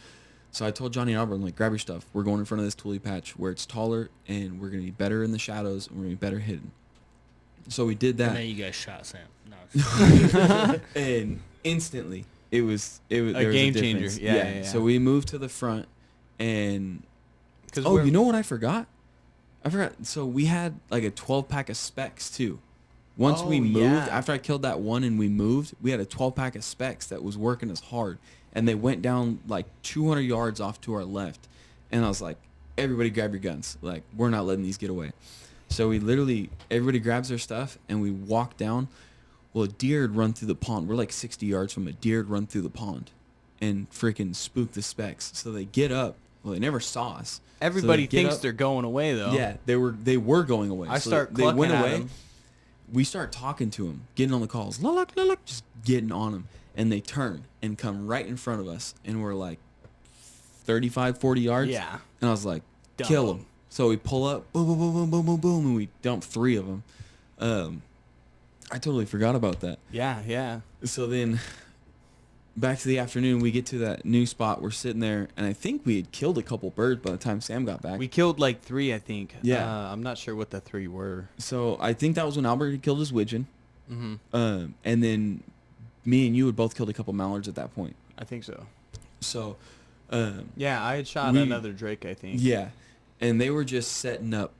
So I told Johnny and Albert, I'm like, grab your stuff. We're going in front of this tulie patch where it's taller, and we're going to be better in the shadows, and we're going to be better hidden. So we did that. And then you guys shot Sam. No. And instantly, it was a game changer. Yeah. So we moved to the front, and you know what I forgot? So we had like a 12-pack of specs too. Once we moved, after I killed that one and we moved, we had a 12-pack of specs that was working us hard. And they went down like 200 yards off to our left. And I was like, everybody grab your guns. Like, we're not letting these get away. So everybody grabs their stuff and we walk down. Well, a deer had run through the pond. We're like 60 yards from a deer had run through the pond and freaking spooked the specs. So they get up. Well, they never saw us. Everybody thinks they're going away, though. Yeah, they were going away. They went away. We start talking to them, getting on the calls, just getting on them. And they turn and come right in front of us. And we're like 35, 40 yards. Yeah. And I was like, kill them. So we pull up, boom, boom, boom, boom, boom, boom, boom, and we dump 3 of them. I totally forgot about that. Yeah. So then, back to the afternoon, we get to that new spot. We're sitting there, and I think we had killed a couple birds by the time Sam got back. We killed like 3, I think. Yeah. I'm not sure what the 3 were. So I think that was when Albert had killed his widgeon. Mm-hmm. And then me and you had both killed a couple mallards at that point. I think so. So, yeah, I had shot another drake, I think. Yeah, and they were just setting up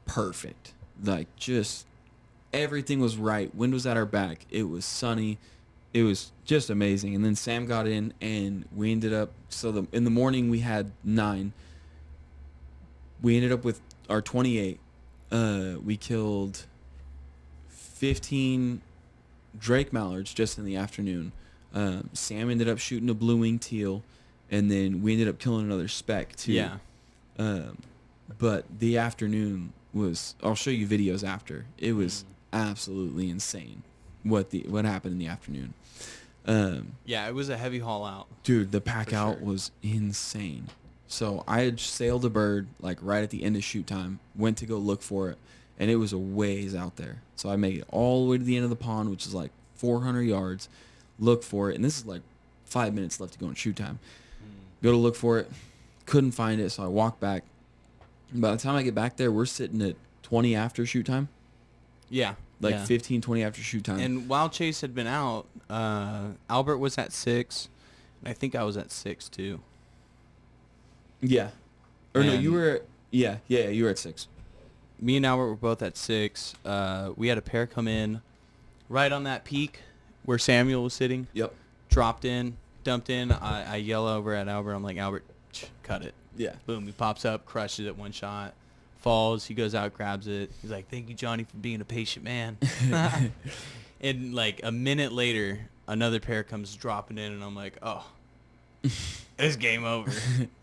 perfect. Like, just everything was right. Wind was at our back. It was sunny. It was just amazing. And then Sam got in, and we ended up, in the morning we had 9. We ended up with our 28. We killed 15 drake mallards just in the afternoon. Sam ended up shooting a blue-winged teal, and then we ended up killing another speck too. Yeah. But the afternoon was, I'll show you videos after. It was absolutely insane what happened in the afternoon. Yeah, it was a heavy haul out. Dude, the pack out was insane. So I had sailed a bird like right at the end of shoot time, went to go look for it, and it was a ways out there. So I made it all the way to the end of the pond, which is like 400 yards, look for it, and this is like 5 minutes left to go in shoot time. Go to look for it, couldn't find it, so I walked back. By the time I get back there, we're sitting at 20 after shoot time. Yeah. Like 15, 20 after shoot time. And while Chase had been out, Albert was at 6, and I think I was at 6 too. Yeah. Or no, you were, you were at 6. Me and Albert were both at 6. We had a pair come in right on that peak where Samuel was sitting. Yep. Dropped in, dumped in. I yell over at Albert. I'm like, Albert, cut it. Yeah. Boom. He pops up, crushes it one shot. Falls. He goes out, grabs it. He's like, thank you, Johnny, for being a patient man. And like a minute later, another pair comes dropping in, and I'm like, oh, it's game over.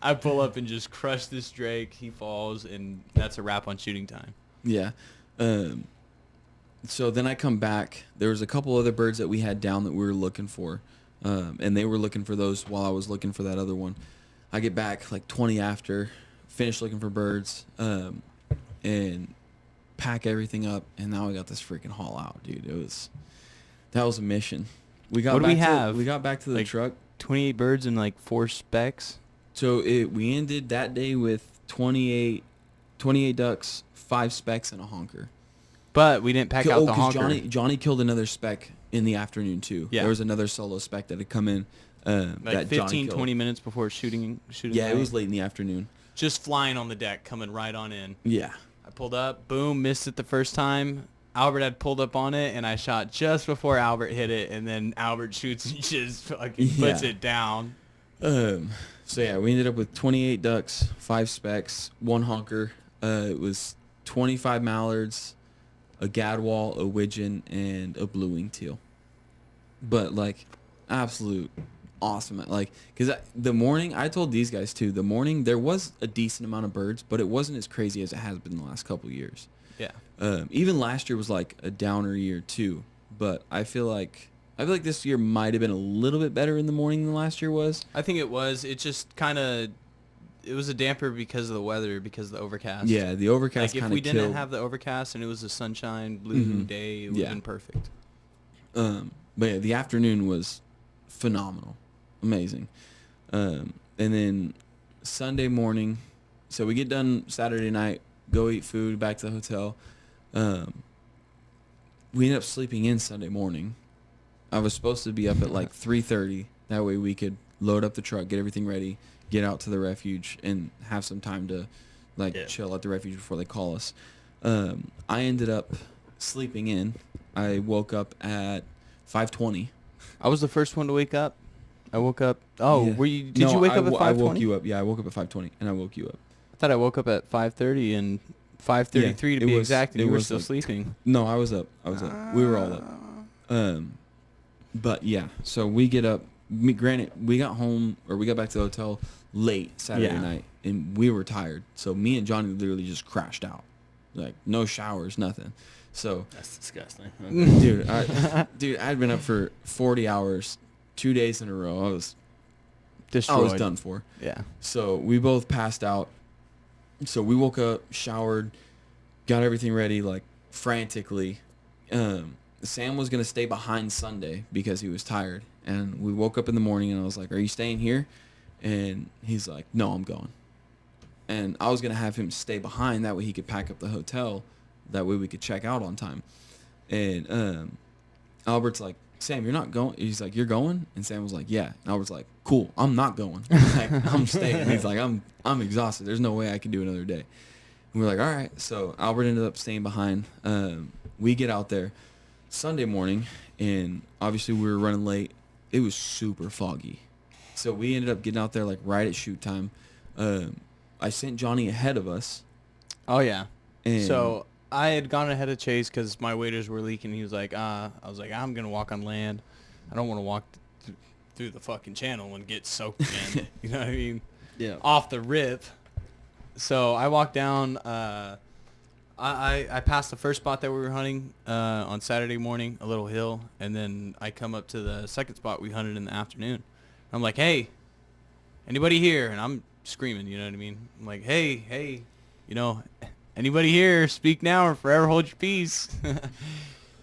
I pull up and just crush this drake. He falls, and that's a wrap on shooting time. Yeah. So then I come back. There was a couple other birds that we had down that we were looking for, and they were looking for those while I was looking for that other one. I get back like 20 after, finish looking for birds, and pack everything up, and now we got this freaking haul out, dude. That was a mission. We got we got back to the truck. 28 birds and like 4 specks. So we ended that day with 28 ducks, 5 specks, and a honker. But we didn't pack out the honker. Johnny killed another speck in the afternoon too. Yeah. There was another solo speck that had come in. Like 15, 20 minutes before shooting. Yeah, it was late in the afternoon. Just flying on the deck, coming right on in. Yeah. I pulled up, boom, missed it the first time. Albert had pulled up on it, and I shot just before Albert hit it, and then Albert shoots and just fucking puts it down. So yeah, we ended up with 28 ducks, 5 specks, 1 honker. It was 25 mallards, a gadwall, a widgeon, and a blue-winged teal. But like, absolute awesome. Like, because the morning, I told these guys too, the morning there was a decent amount of birds, but it wasn't as crazy as it has been the last couple of years. Yeah. Even last year was like a downer year too, but I feel like this year might have been a little bit better in the morning than last year was. I think it was. It just kind of, it was a damper because of the weather, because of the overcast. Yeah, the overcast kind of killed. If we didn't have the overcast and it was a sunshine blue day, it would have been perfect. But yeah, the afternoon was phenomenal, amazing. And then Sunday morning, so we get done Saturday night, go eat food, back to the hotel. We ended up sleeping in Sunday morning. I was supposed to be up at like 3:30. That way we could load up the truck, get everything ready, get out to the refuge, and have some time to chill at the refuge before they call us. I ended up sleeping in. I woke up at 5:20. I was the first one to wake up. I woke up. Oh, yeah. Did you wake up at 5:20? I woke you up. Yeah, I woke up at 5:20, and I woke you up. I thought I woke up at 5:30 and 5:33 to be exact, and you were still sleeping. No, I was up. We were all up. But yeah, so we get up. Granted, we got back to the hotel late Saturday night, and we were tired. So me and Johnny literally just crashed out, like no showers, nothing. So that's disgusting. Dude, I'd been up for 40 hours, 2 days in a row. I was destroyed. I was done for. Yeah. So we both passed out. So we woke up, showered, got everything ready, like frantically. Sam was going to stay behind Sunday because he was tired. And we woke up in the morning and I was like, are you staying here? And he's like, no, I'm going. And I was going to have him stay behind. That way he could pack up the hotel. That way we could check out on time. And Albert's like, Sam, you're not going? He's like, you're going? And Sam was like, yeah. And Albert's like, cool, I'm not going. Like, I'm staying. And he's like, I'm exhausted. There's no way I can do another day. And we're like, all right. So Albert ended up staying behind. We get out there Sunday morning, and obviously we were running late. It was super foggy. So we ended up getting out there like right at shoot time. I sent Johnny ahead of us. Oh, yeah. So I had gone ahead of Chase because my waders were leaking. He was like, I was like, I'm going to walk on land. I don't want to walk through the fucking channel and get soaked again. You know what I mean? Yeah. Off the rip. So I walked down. I passed the first spot that we were hunting on Saturday morning, a little hill. And then I come up to the second spot we hunted in the afternoon. I'm like, hey, anybody here? And I'm screaming, you know what I mean? I'm like, hey, you know, anybody here? Speak now or forever hold your peace.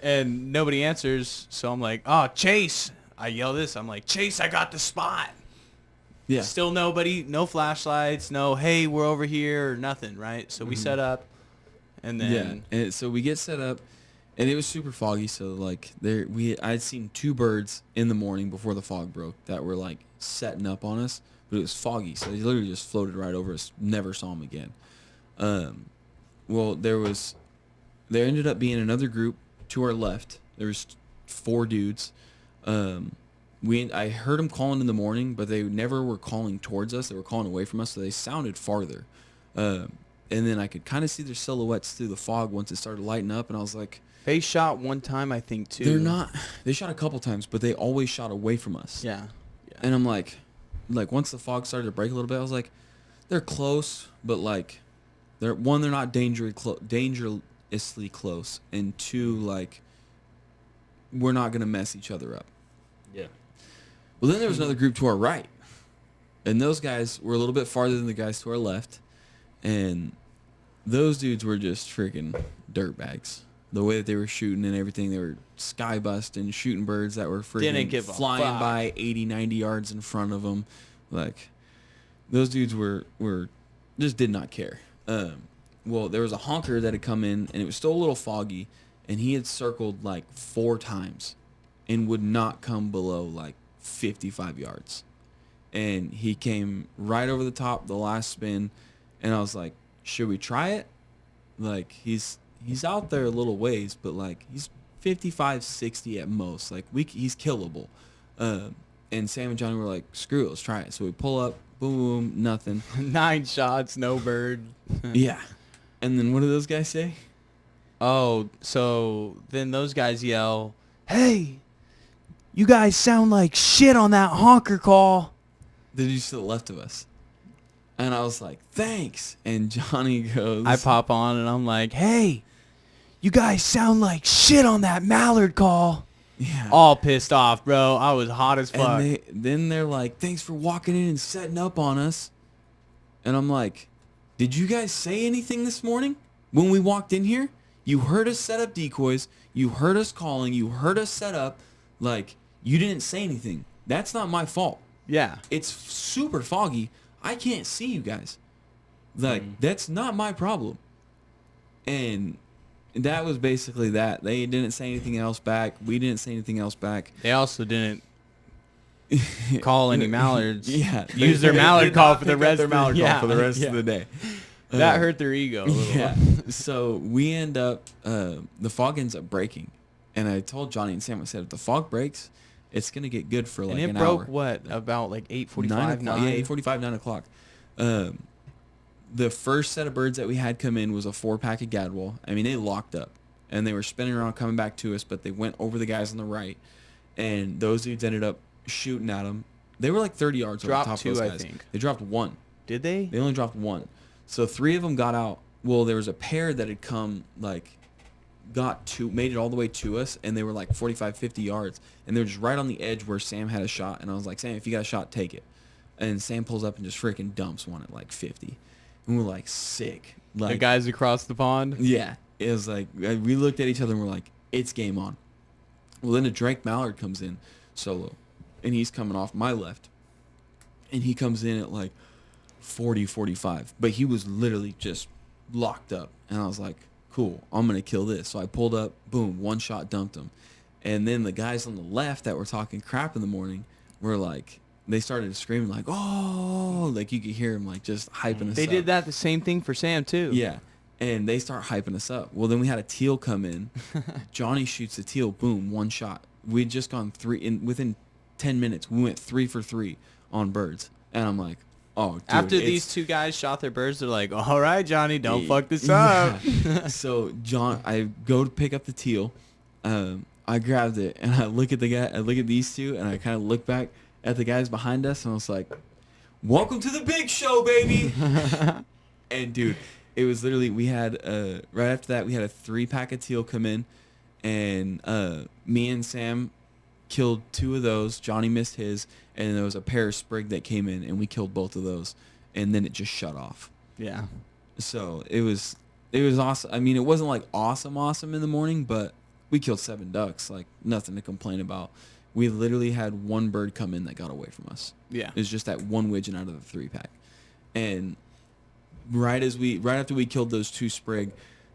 And nobody answers. So I'm like, oh, Chase. I yell this. I'm like, Chase, I got the spot. Yeah. Still nobody, no flashlights, no, hey, we're over here, or nothing, right? So we set up, and then... Yeah, and so we get set up, and it was super foggy, so, like, I'd seen 2 birds in the morning before the fog broke that were, like, setting up on us, but it was foggy, so they literally just floated right over us, never saw them again. Well, there ended up being another group to our left. There was 4 dudes. I heard them calling in the morning, but they never were calling towards us. They were calling away from us, so they sounded farther. And then I could kind of see their silhouettes through the fog once it started lighting up, and I was like... They shot one time, I think, too. They shot a couple times, but they always shot away from us. Yeah. And I'm like, once the fog started to break a little bit, I was like, they're close, but, like, they're not dangerously close, and 2, like, we're not going to mess each other up. Yeah. Well, then there was another group to our right, and those guys were a little bit farther than the guys to our left, and those dudes were just freaking dirtbags. The way that they were shooting and everything, they were sky busting, shooting birds that were freaking flying by 80, 90 yards in front of them. Like, those dudes were just did not care. Well, there was a honker that had come in, and it was still a little foggy, and he had circled like 4 times and would not come below like 55 yards. And he came right over the top the last spin, and I was like, should we try it? Like, he's out there a little ways, but like he's 55, 60 at most. Like, he's killable. And Sam and Johnny were like, screw it, let's try it. So we pull up, boom, nothing. 9 shots, no bird. Yeah. And then what do those guys say? Oh, so then those guys yell, hey, you guys sound like shit on that honker call. They're just to the left of us. And I was like, thanks. And Johnny goes... I pop on and I'm like, hey, you guys sound like shit on that mallard call. Yeah. All pissed off, bro. I was hot as fuck. And then they're like, thanks for walking in and setting up on us. And I'm like, did you guys say anything this morning when we walked in here? You heard us set up decoys. You heard us calling. You heard us set up. Like, you didn't say anything. That's not my fault. Yeah. It's super foggy. I can't see you guys. Like, that's not my problem. And that was basically that. They didn't say anything else back. We didn't say anything else back. They also didn't call any mallards. Yeah. Use their mallard call for the rest of the day. That hurt their ego a little. Yeah. So we end up, the fog ends up breaking. And I told Johnny and Sam, I said, if the fog breaks, it's going to get good for like an hour. And it broke what? About like 8:45, 9? Yeah, 8:45, 9 o'clock. The first set of birds that we had come in was a 4-pack of Gadwall. I mean, they locked up. And they were spinning around coming back to us, but they went over the guys on the right. And those dudes ended up shooting at them. They were like 30 yards over the top of those guys. I think. They dropped 1. Did they? They only dropped 1. So 3 of them got out. Well, there was a pair that had come, like, made it all the way to us, and they were like 45, 50 yards. And they were just right on the edge where Sam had a shot. And I was like, Sam, if you got a shot, take it. And Sam pulls up and just freaking dumps one at like 50. And we're like, sick. Like, the guys across the pond? Yeah. It was like, we looked at each other and we're like, it's game on. Well, then a Drake Mallard comes in solo. And he's coming off my left. And he comes in at like 40, 45. But he was literally just locked up. And I was like, cool, I'm going to kill this. So I pulled up, boom, one shot, dumped him. And then the guys on the left that were talking crap in the morning were like, they started screaming like, oh, like you could hear them like just hyping us up. They did that the same thing for Sam too. Yeah. And they start hyping us up. Well, then we had a teal come in. Johnny shoots a teal, boom, one shot. We'd just gone within 10 minutes, we went 3 for 3 on birds. And I'm like, oh, dude. After these two guys shot their birds, they're like, all right, Johnny, don't fuck this up. So I go to pick up the teal. I grabbed it and I look at the guy. I look at these two and I kind of look back at the guys behind us and I was like, "Welcome to the big show, baby!" And dude, it was literally we had right after that we had a 3-pack of teal come in, and me and Sam killed 2 of those. Johnny missed his, and there was a pair of sprig that came in, and we killed both of those, and then it just shut off. Yeah. So it was awesome. I mean, it wasn't like awesome in the morning, but we killed 7 ducks, like nothing to complain about. We literally had 1 bird come in that got away from us. Yeah. It was just that one widgeon out of the 3-pack. And right after we killed those 2 sprig,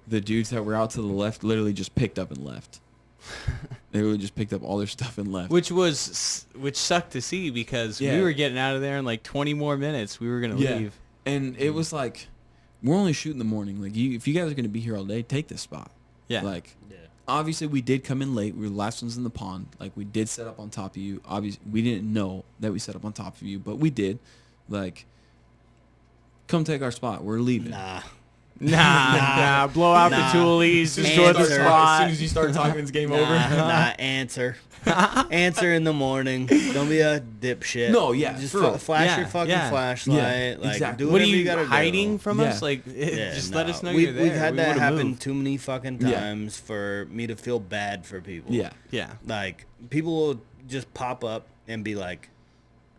the dudes that were out to the left literally just picked up and left. They really just picked up all their stuff and left. Which sucked to see because we were getting out of there in like 20 more minutes. We were going to leave. And it was like, we're only shooting in the morning. Like, if you guys are going to be here all day, take this spot. Yeah. Like, obviously we did come in late. We were the last ones in the pond. Like, we did set up on top of you. Obviously, we didn't know that we set up on top of you, but we did. Like, come take our spot. We're leaving. Nah. Blow out the toolies. Destroy the spot. As soon as you start talking, it's game over. Answer. Answer in the morning. Don't be a dipshit. No, yeah. Just flash your fucking flashlight. Yeah, like, exactly. do What are whatever you gotta hiding do. from us? Like, just let us know you're there. We've had that happen moved. too many fucking times for me to feel bad for people. Yeah. Like, people will just pop up and be like,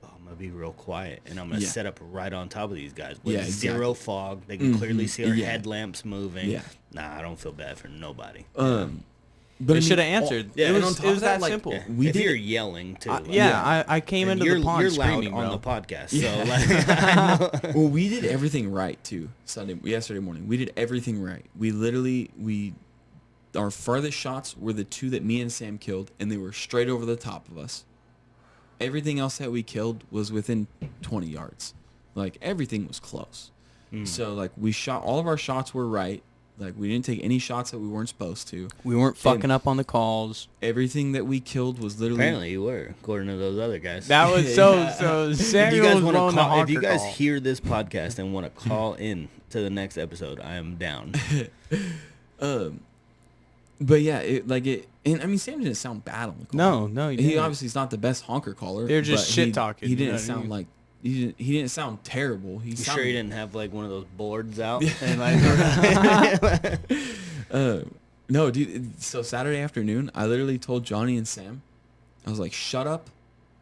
I'm going to be real quiet, and I'm going to set up right on top of these guys with zero fog. They can clearly see our headlamps moving. Yeah. Nah, I don't feel bad for nobody. But it should have answered. It was that simple. Yeah. If you're yelling, too. I came into the pond screaming, on the podcast. So, like, well, we did everything right, too, yesterday morning. We did everything right. Our farthest shots were the 2 that me and Sam killed, and they were straight over the top of us. Everything else that we killed was within 20 yards. Like, everything was close. So, like, we shot, all of our shots were right. Like, we didn't take any shots that we weren't supposed to. We weren't fucking up on the calls. Everything that we killed was literally... Apparently you were, according to those other guys. That was so Samuel was blowing the honker If you guys call. hear this podcast and want to call in to the next episode, I am down. But yeah, and I mean, Sam didn't sound bad on the call. No, he obviously is not the best honker caller. They're just but shit talking. He didn't sound like he didn't sound terrible. You sure he didn't have like one of those boards out? And like, no, dude. So Saturday afternoon, I literally told Johnny and Sam, I was like, "Shut up."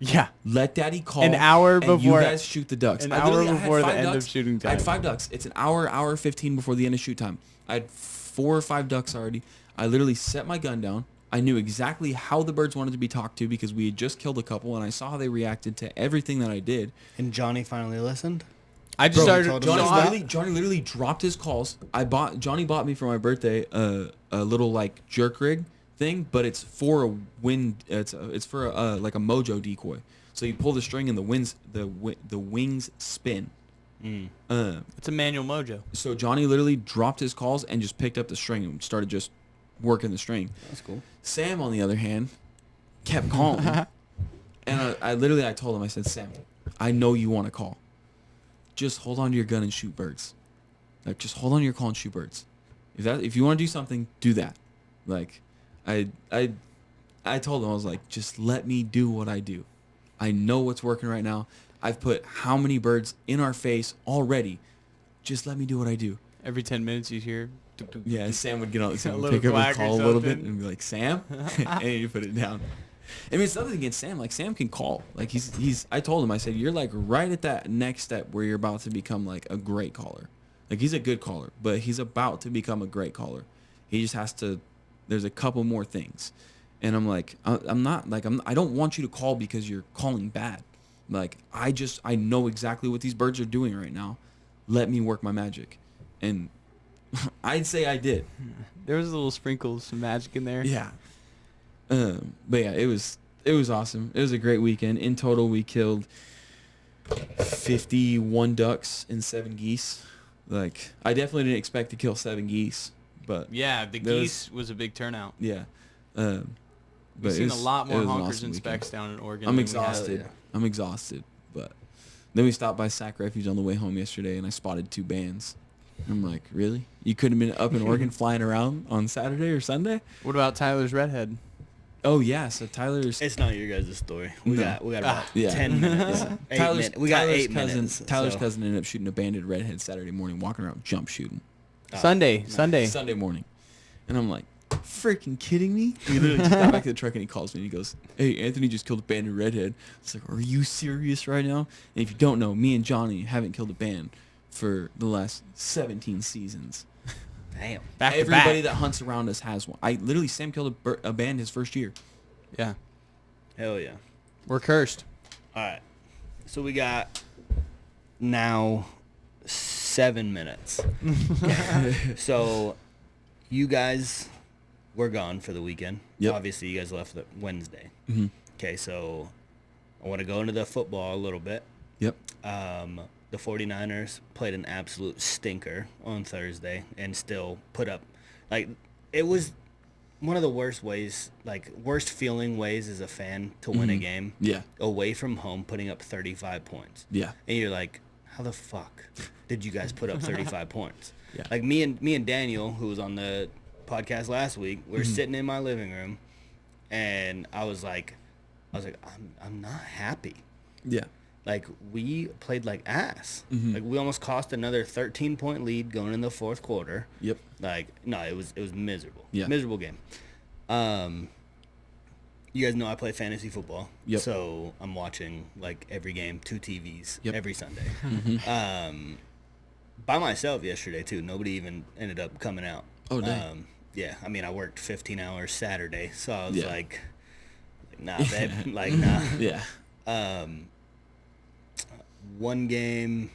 Yeah. Let Daddy call. An hour and before you guys shoot the ducks. An hour before the end of shooting time. I had 5 ducks. It's an hour 15 before the end of shoot time. I had 4 or 5 ducks already. I literally set my gun down. I knew exactly how the birds wanted to be talked to because we had just killed a couple, and I saw how they reacted to everything that I did. And Johnny finally listened? I just started... Johnny literally dropped his calls. Johnny bought me for my birthday a little, like, jerk rig thing, but it's for a wind... It's for like a mojo decoy. So you pull the string and the wings spin. It's a manual mojo. So Johnny literally dropped his calls and just picked up the string and started just working the string. That's cool. Sam, on the other hand, kept calling. And I told him, I said, Sam, I know you want to call. Just hold on to your gun and shoot birds. Like, just hold on to your call and shoot birds. If you want to do something, do that. Like, I told him, I was like, just let me do what I do. I know what's working right now. I've put how many birds in our face already. Just let me do what I do. Every 10 minutes you hear... Yeah, and Sam would get on, Sam would pick up and call a little bit and be like, Sam? And you put it down. I mean, it's nothing against Sam. Like, Sam can call. Like, I told him, I said, you're like right at that next step where you're about to become like a great caller. Like, he's a good caller, but he's about to become a great caller. He just has to. There's a couple more things, and I'm like, I'm not like I don't want you to call because you're calling bad. Like, I know exactly what these birds are doing right now. Let me work my magic, and I'd say I did. There was a little sprinkles, some magic in there. Yeah. But yeah, it was awesome. It was a great weekend. In total, we killed 51 ducks and 7 geese. Like, I definitely didn't expect to kill 7 geese, but yeah, the geese was a big turnout. Yeah. We've seen a lot more honkers awesome and specks weekend. down in Oregon. I'm exhausted. I'm exhausted, but then we stopped by Sac Refuge on the way home yesterday, and I spotted 2 bands. I'm like, really? You couldn't have been up in Oregon flying around on Saturday or Sunday? What about Tyler's redhead? Oh yeah, so Tyler's. It's not your guys' story. We got about 10 minutes. Yeah. We got 8 cousin, minutes. Tyler's cousin ended up shooting a banded redhead Saturday morning, walking around jump shooting. Sunday. Sunday morning, and I'm like, freaking kidding me? We literally just got back to the truck and he calls me and he goes, "Hey, Anthony just killed a banded redhead." It's like, are you serious right now? And if you don't know, me and Johnny haven't killed a band for the last 17 seasons. Damn. Everybody that hunts around us has one. Sam killed a band his first year. Yeah. Hell yeah. We're cursed. All right. So we got now 7 minutes. So you guys were gone for the weekend. Yep. Obviously, you guys left Wednesday. Mm-hmm. Okay, so I want to go into the football a little bit. Yep. The 49ers played an absolute stinker on Thursday and still put up, like, it was one of the worst feeling ways as a fan to win a game. Yeah. Away from home, putting up 35 points. Yeah. And you're like, how the fuck did you guys put up 35 points? Yeah. Like, me and Daniel, who was on the podcast last week, we were sitting in my living room, and I was like, I'm not happy. Yeah. Like, we played like ass. Mm-hmm. Like, we almost cost another 13-point lead going in the fourth quarter. Yep. Like, no, it was miserable. Yeah. Miserable game. You guys know I play fantasy football. Yep. So I'm watching, like, every game, 2 TVs, every Sunday. Mm-hmm. By myself yesterday, too. Nobody even ended up coming out. Oh, dang. Yeah, I mean, I worked 15 hours Saturday, so I was like, nah, babe. Like, nah. Yeah. One game,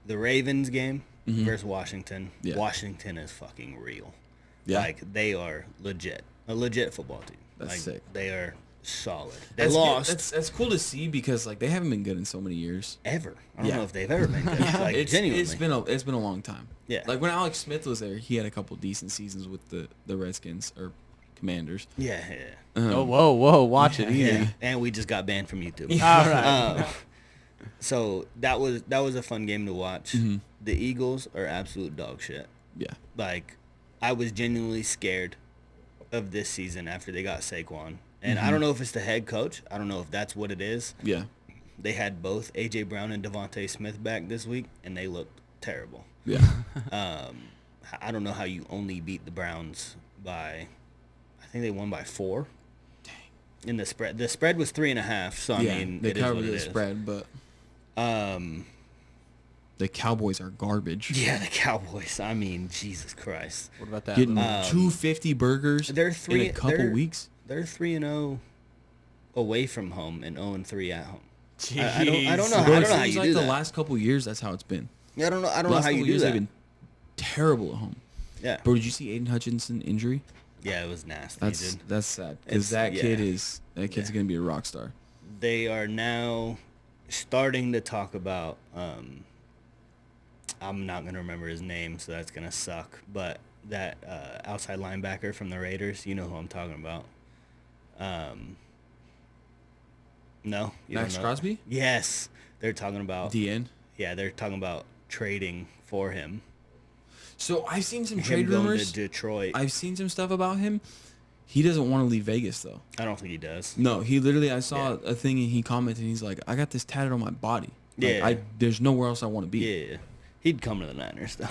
the Ravens game versus Washington. Yeah. Washington is fucking real. Yeah. Like, they are a legit football team. That's like, sick. They are solid. They lost. That's cool to see because, like, they haven't been good in so many years. Ever. I don't know if they've ever been good. Like, genuinely. It's been a long time. Yeah. Like, when Alex Smith was there, he had a couple decent seasons with the Redskins or Commanders. Yeah. Whoa, watch it. Easy. Yeah. And we just got banned from YouTube. All right. So that was a fun game to watch. Mm-hmm. The Eagles are absolute dog shit. Yeah. Like, I was genuinely scared of this season after they got Saquon. And I don't know if it's the head coach. I don't know if that's what it is. Yeah. They had both A.J. Brown and Devontae Smith back this week, and they looked terrible. Yeah. I don't know how you only beat the Browns by, I think they won by 4. Dang. In the spread was 3.5. So I mean, they it is what covered it the is. spread, but the Cowboys are garbage. Yeah, the Cowboys. I mean, Jesus Christ. What about that? Getting 250 burgers in a couple weeks. They're 3-0 away from home and 0-3 at home. Jeez. I don't know. Bro, I it don't know how seems you like do the that. last couple years, that's how it's been. Yeah, I don't know how Last you couple do years, that. they've been terrible at home. Yeah. Bro, did you see Aiden Hutchinson injury? Yeah, it was nasty. That's sad. Because kid's gonna be a rock star. They are now starting to talk about. I'm not gonna remember his name, so that's gonna suck. But that outside linebacker from the Raiders, you know who I'm talking about. No, you Max don't know. Crosby? Yes, they're talking about. DN. Yeah, they're talking about trading for him. So I've seen some Him trade going rumors. to Detroit. I've seen some stuff about him. He doesn't want to leave Vegas though. I don't think he does. No, he literally. I saw a thing and he commented. And he's like, "I got this tatted on my body. Like, Yeah. there's nowhere else I want to be." Yeah, he'd come to the Niners though.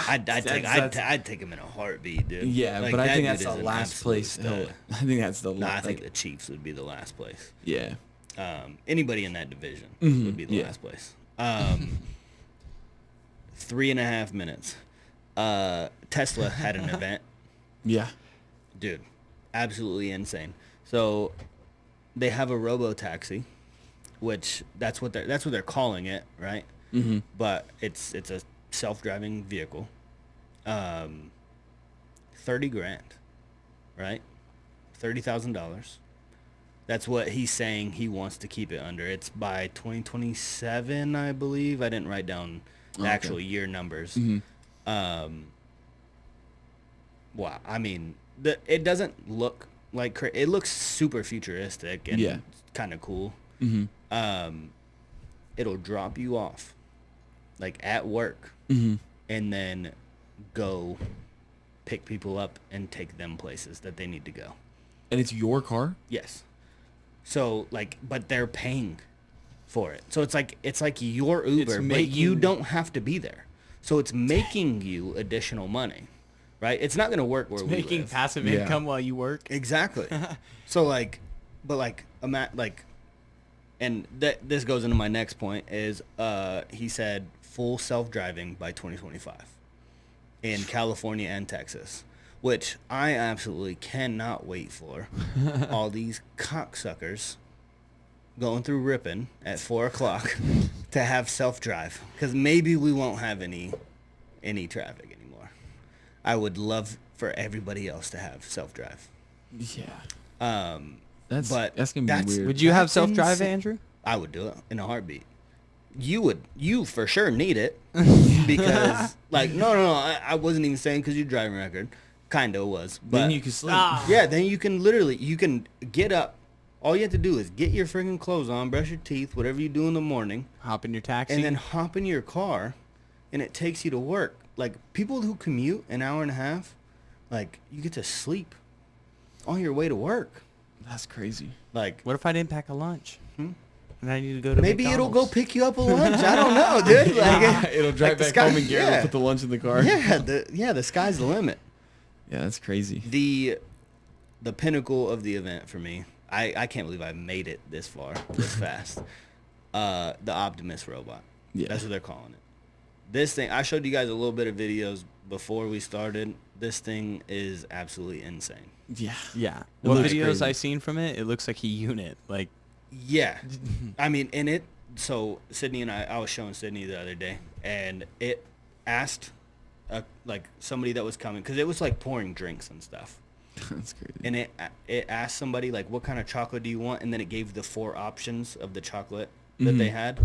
I'd take him in a heartbeat, dude. Yeah, Like, but I that think dude that's the is an last absolute place. stud. I think that's the No, I last. think the Chiefs would be the last place. Yeah. Anybody in that division Mhm, would be the yeah. last place. 3.5 minutes. Tesla had an event. Yeah. Dude, absolutely insane. So they have a robo-taxi, which that's what they're calling it, right? Mm-hmm. But it's a self-driving vehicle. 30 grand, right? $30,000. That's what he's saying he wants to keep it under. It's by 2027, I believe. I didn't write down the actual year numbers. Mm-hmm. Wow. I mean, it doesn't look like it looks super futuristic and kind of cool. Mm-hmm. It'll drop you off, like at work, mm-hmm. and then go pick people up and take them places that they need to go. And it's your car? Yes. So but they're paying for it. So it's like your Uber, but you don't have to be there. So it's making you additional money, right? It's not going to work where we live. Making passive income while you work. Exactly. So and this goes into my next point is he said full self-driving by 2025 in California and Texas, which I absolutely cannot wait for. All these cocksuckers going through Ripon at 4 o'clock to have self-drive, because maybe we won't have any traffic anymore. I would love for everybody else to have self-drive. Yeah. That's gonna be weird. Would you have self-drive, Andrew? I would do it in a heartbeat. You for sure need it because no, I wasn't even saying because your driving record kind of was, but then you can sleep. Yeah, then you can get up. All you have to do is get your freaking clothes on, brush your teeth, whatever you do in the morning, hop in your taxi, and then hop in your car, and it takes you to work. Like people who commute an hour and a half, you get to sleep on your way to work. That's crazy. What if I didn't pack a lunch? And I need to go to maybe McDonald's. it'll go pick you up a lunch. I don't know, dude. It'll drive back home and Garrett will put the lunch in the car. Yeah, the sky's the limit. Yeah, that's crazy. The pinnacle of the event for me, I can't believe I made it this far, this fast. The Optimus robot. Yeah. That's what they're calling it. This thing, I showed you guys a little bit of videos before we started. This thing is absolutely insane. Yeah. Yeah. What videos I seen from it, it looks like a unit. Yeah. I mean, so Sydney and I was showing Sydney the other day, and it asked somebody that was coming, because it was pouring drinks and stuff. That's crazy. And it asked somebody what kind of chocolate do you want, and then it gave the 4 options of the chocolate that they had,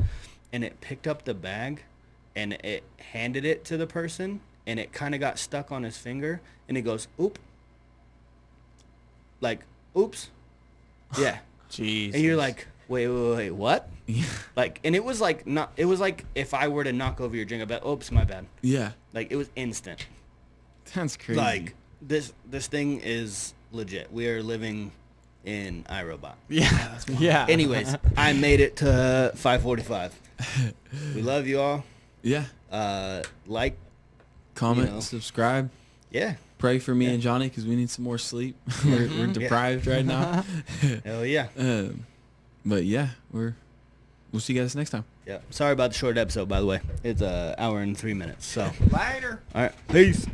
and it picked up the bag, and it handed it to the person, and it kind of got stuck on his finger, and it goes, oop. Oops. Yeah. Jeez. And you're like, wait, what? Yeah. And it was not. It was if I were to knock over your drink, I'd be like, oops, my bad. Yeah. It was instant. That's crazy. This thing is legit. We are living in Irobot. Yeah. Yeah. Anyways, I made it to 5:45. We love you all. Yeah. Comment, subscribe. Yeah. Pray for me and Johnny because we need some more sleep. we're deprived right now. Hell yeah. But yeah, we'll see you guys next time. Yeah. Sorry about the short episode, by the way. It's an hour and 3 minutes. So Later. all right. Peace.